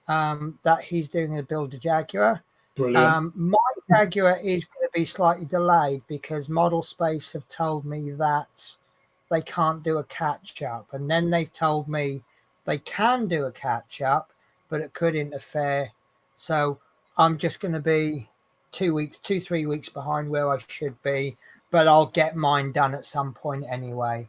That he's doing a build a Jaguar. Brilliant. My Jaguar is going to be slightly delayed because Model Space have told me that they can't do a catch up, and then they've told me they can do a catch up, but it could interfere. So I'm just going to be 3 weeks behind where I should be, but I'll get mine done at some point anyway.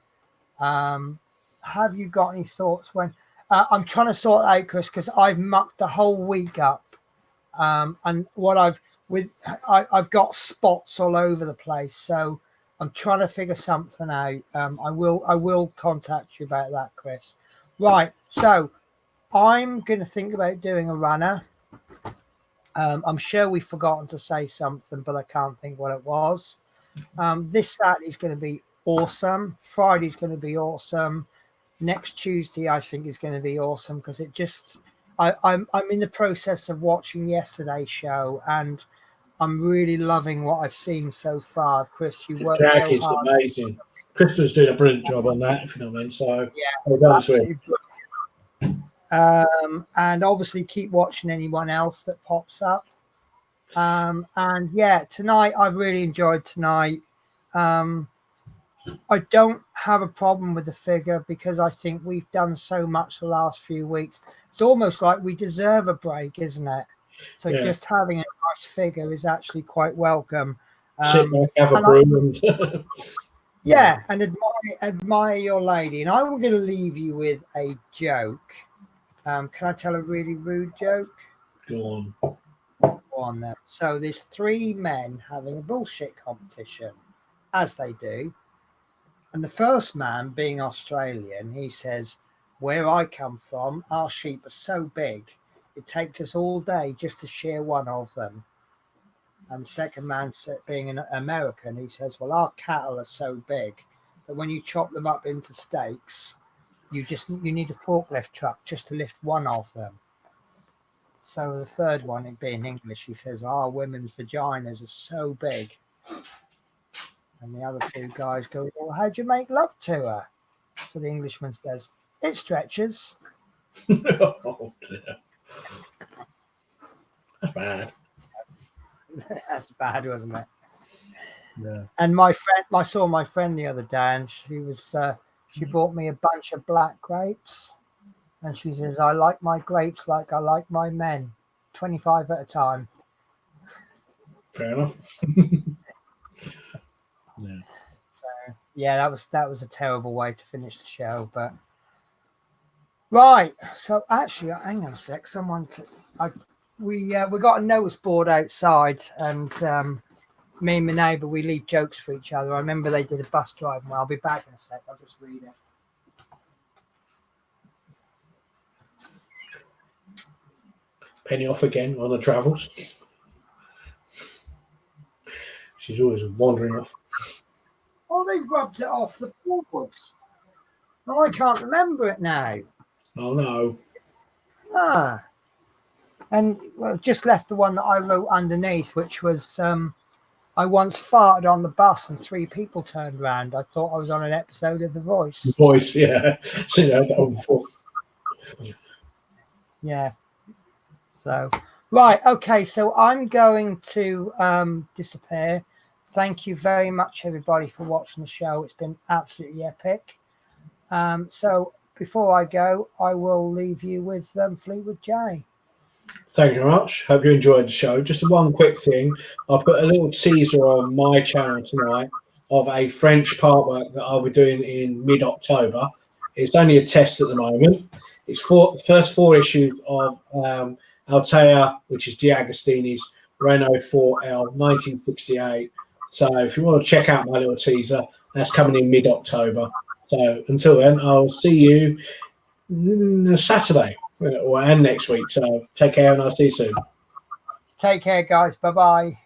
Have you got any thoughts when I'm trying to sort out, Chris, because I've mucked the whole week up, and what I've got spots all over the place, so I'm trying to figure something out. I will contact you about that, Chris. Right, so I'm going to think about doing a runner. I'm sure we've forgotten to say something, but I can't think what it was. This Saturday is going to be awesome. Friday's going to be awesome. Next Tuesday, I think, is going to be awesome because it just, I'm in the process of watching yesterday's show and I'm really loving what I've seen so far. Chris, you worked Jack so is hard. Amazing. Krista's doing a brilliant job on that, if you know what I mean. So yeah, absolutely. And obviously keep watching anyone else that pops up. And yeah, tonight I've really enjoyed tonight. I don't have a problem with the figure because I think we've done so much the last few weeks. It's almost like we deserve a break, isn't it? So just having a nice figure is actually quite welcome. Sit there, have a brew. And admire your lady. And I'm going to leave you with a joke. Can I tell a really rude joke? Go on. Go on then. So there's 3 men having a bullshit competition, as they do. And the first man, being Australian, he says, "Where I come from, our sheep are so big, it takes us all day just to shear one of them." And the second man, being an American, he says, "Well, our cattle are so big that when you chop them up into steaks, you need a forklift truck just to lift one of them." So the third one, it being English, he says, "Our women's vaginas are so big." And the other 2 guys go, "Well, how'd you make love to her?" So the Englishman says, "It stretches." Oh, dear. That's bad. That's bad, wasn't it? Yeah. And I saw my friend the other day, and she brought me a bunch of black grapes, and she says, "I like my grapes like I like my men, 25 at a time." Fair enough. Yeah. So yeah, that was a terrible way to finish the show, but right. So actually, hang on a sec. We got a notice board outside, and me and my neighbour, we leave jokes for each other. I remember they did a bus drive. Well, I'll be back in a sec. I'll just read it. Penny off again on the travels. She's always wandering off. Oh, they rubbed it off the boards. Oh, I can't remember it now. Oh no. And well, just left the one that I wrote underneath, which was I once farted on the bus and 3 people turned around. I thought I was on an episode of The Voice. The Voice, yeah. Seen that one before. Yeah. So, right. Okay. So I'm going to disappear. Thank you very much, everybody, for watching the show. It's been absolutely epic. So before I go, I will leave you with Fleetwood J. Thank you very much. Hope you enjoyed the show. Just one quick thing. I put a little teaser on my channel tonight of a French partwork that I'll be doing in mid-October. It's only a test at the moment. It's the first 4 issues of Altea, which is D'Agostini's Renault 4L 1968. So if you want to check out my little teaser, that's coming in mid-October. So until then, I'll see you Saturday and next week. So take care and I'll see you soon. Take care, guys. Bye-bye.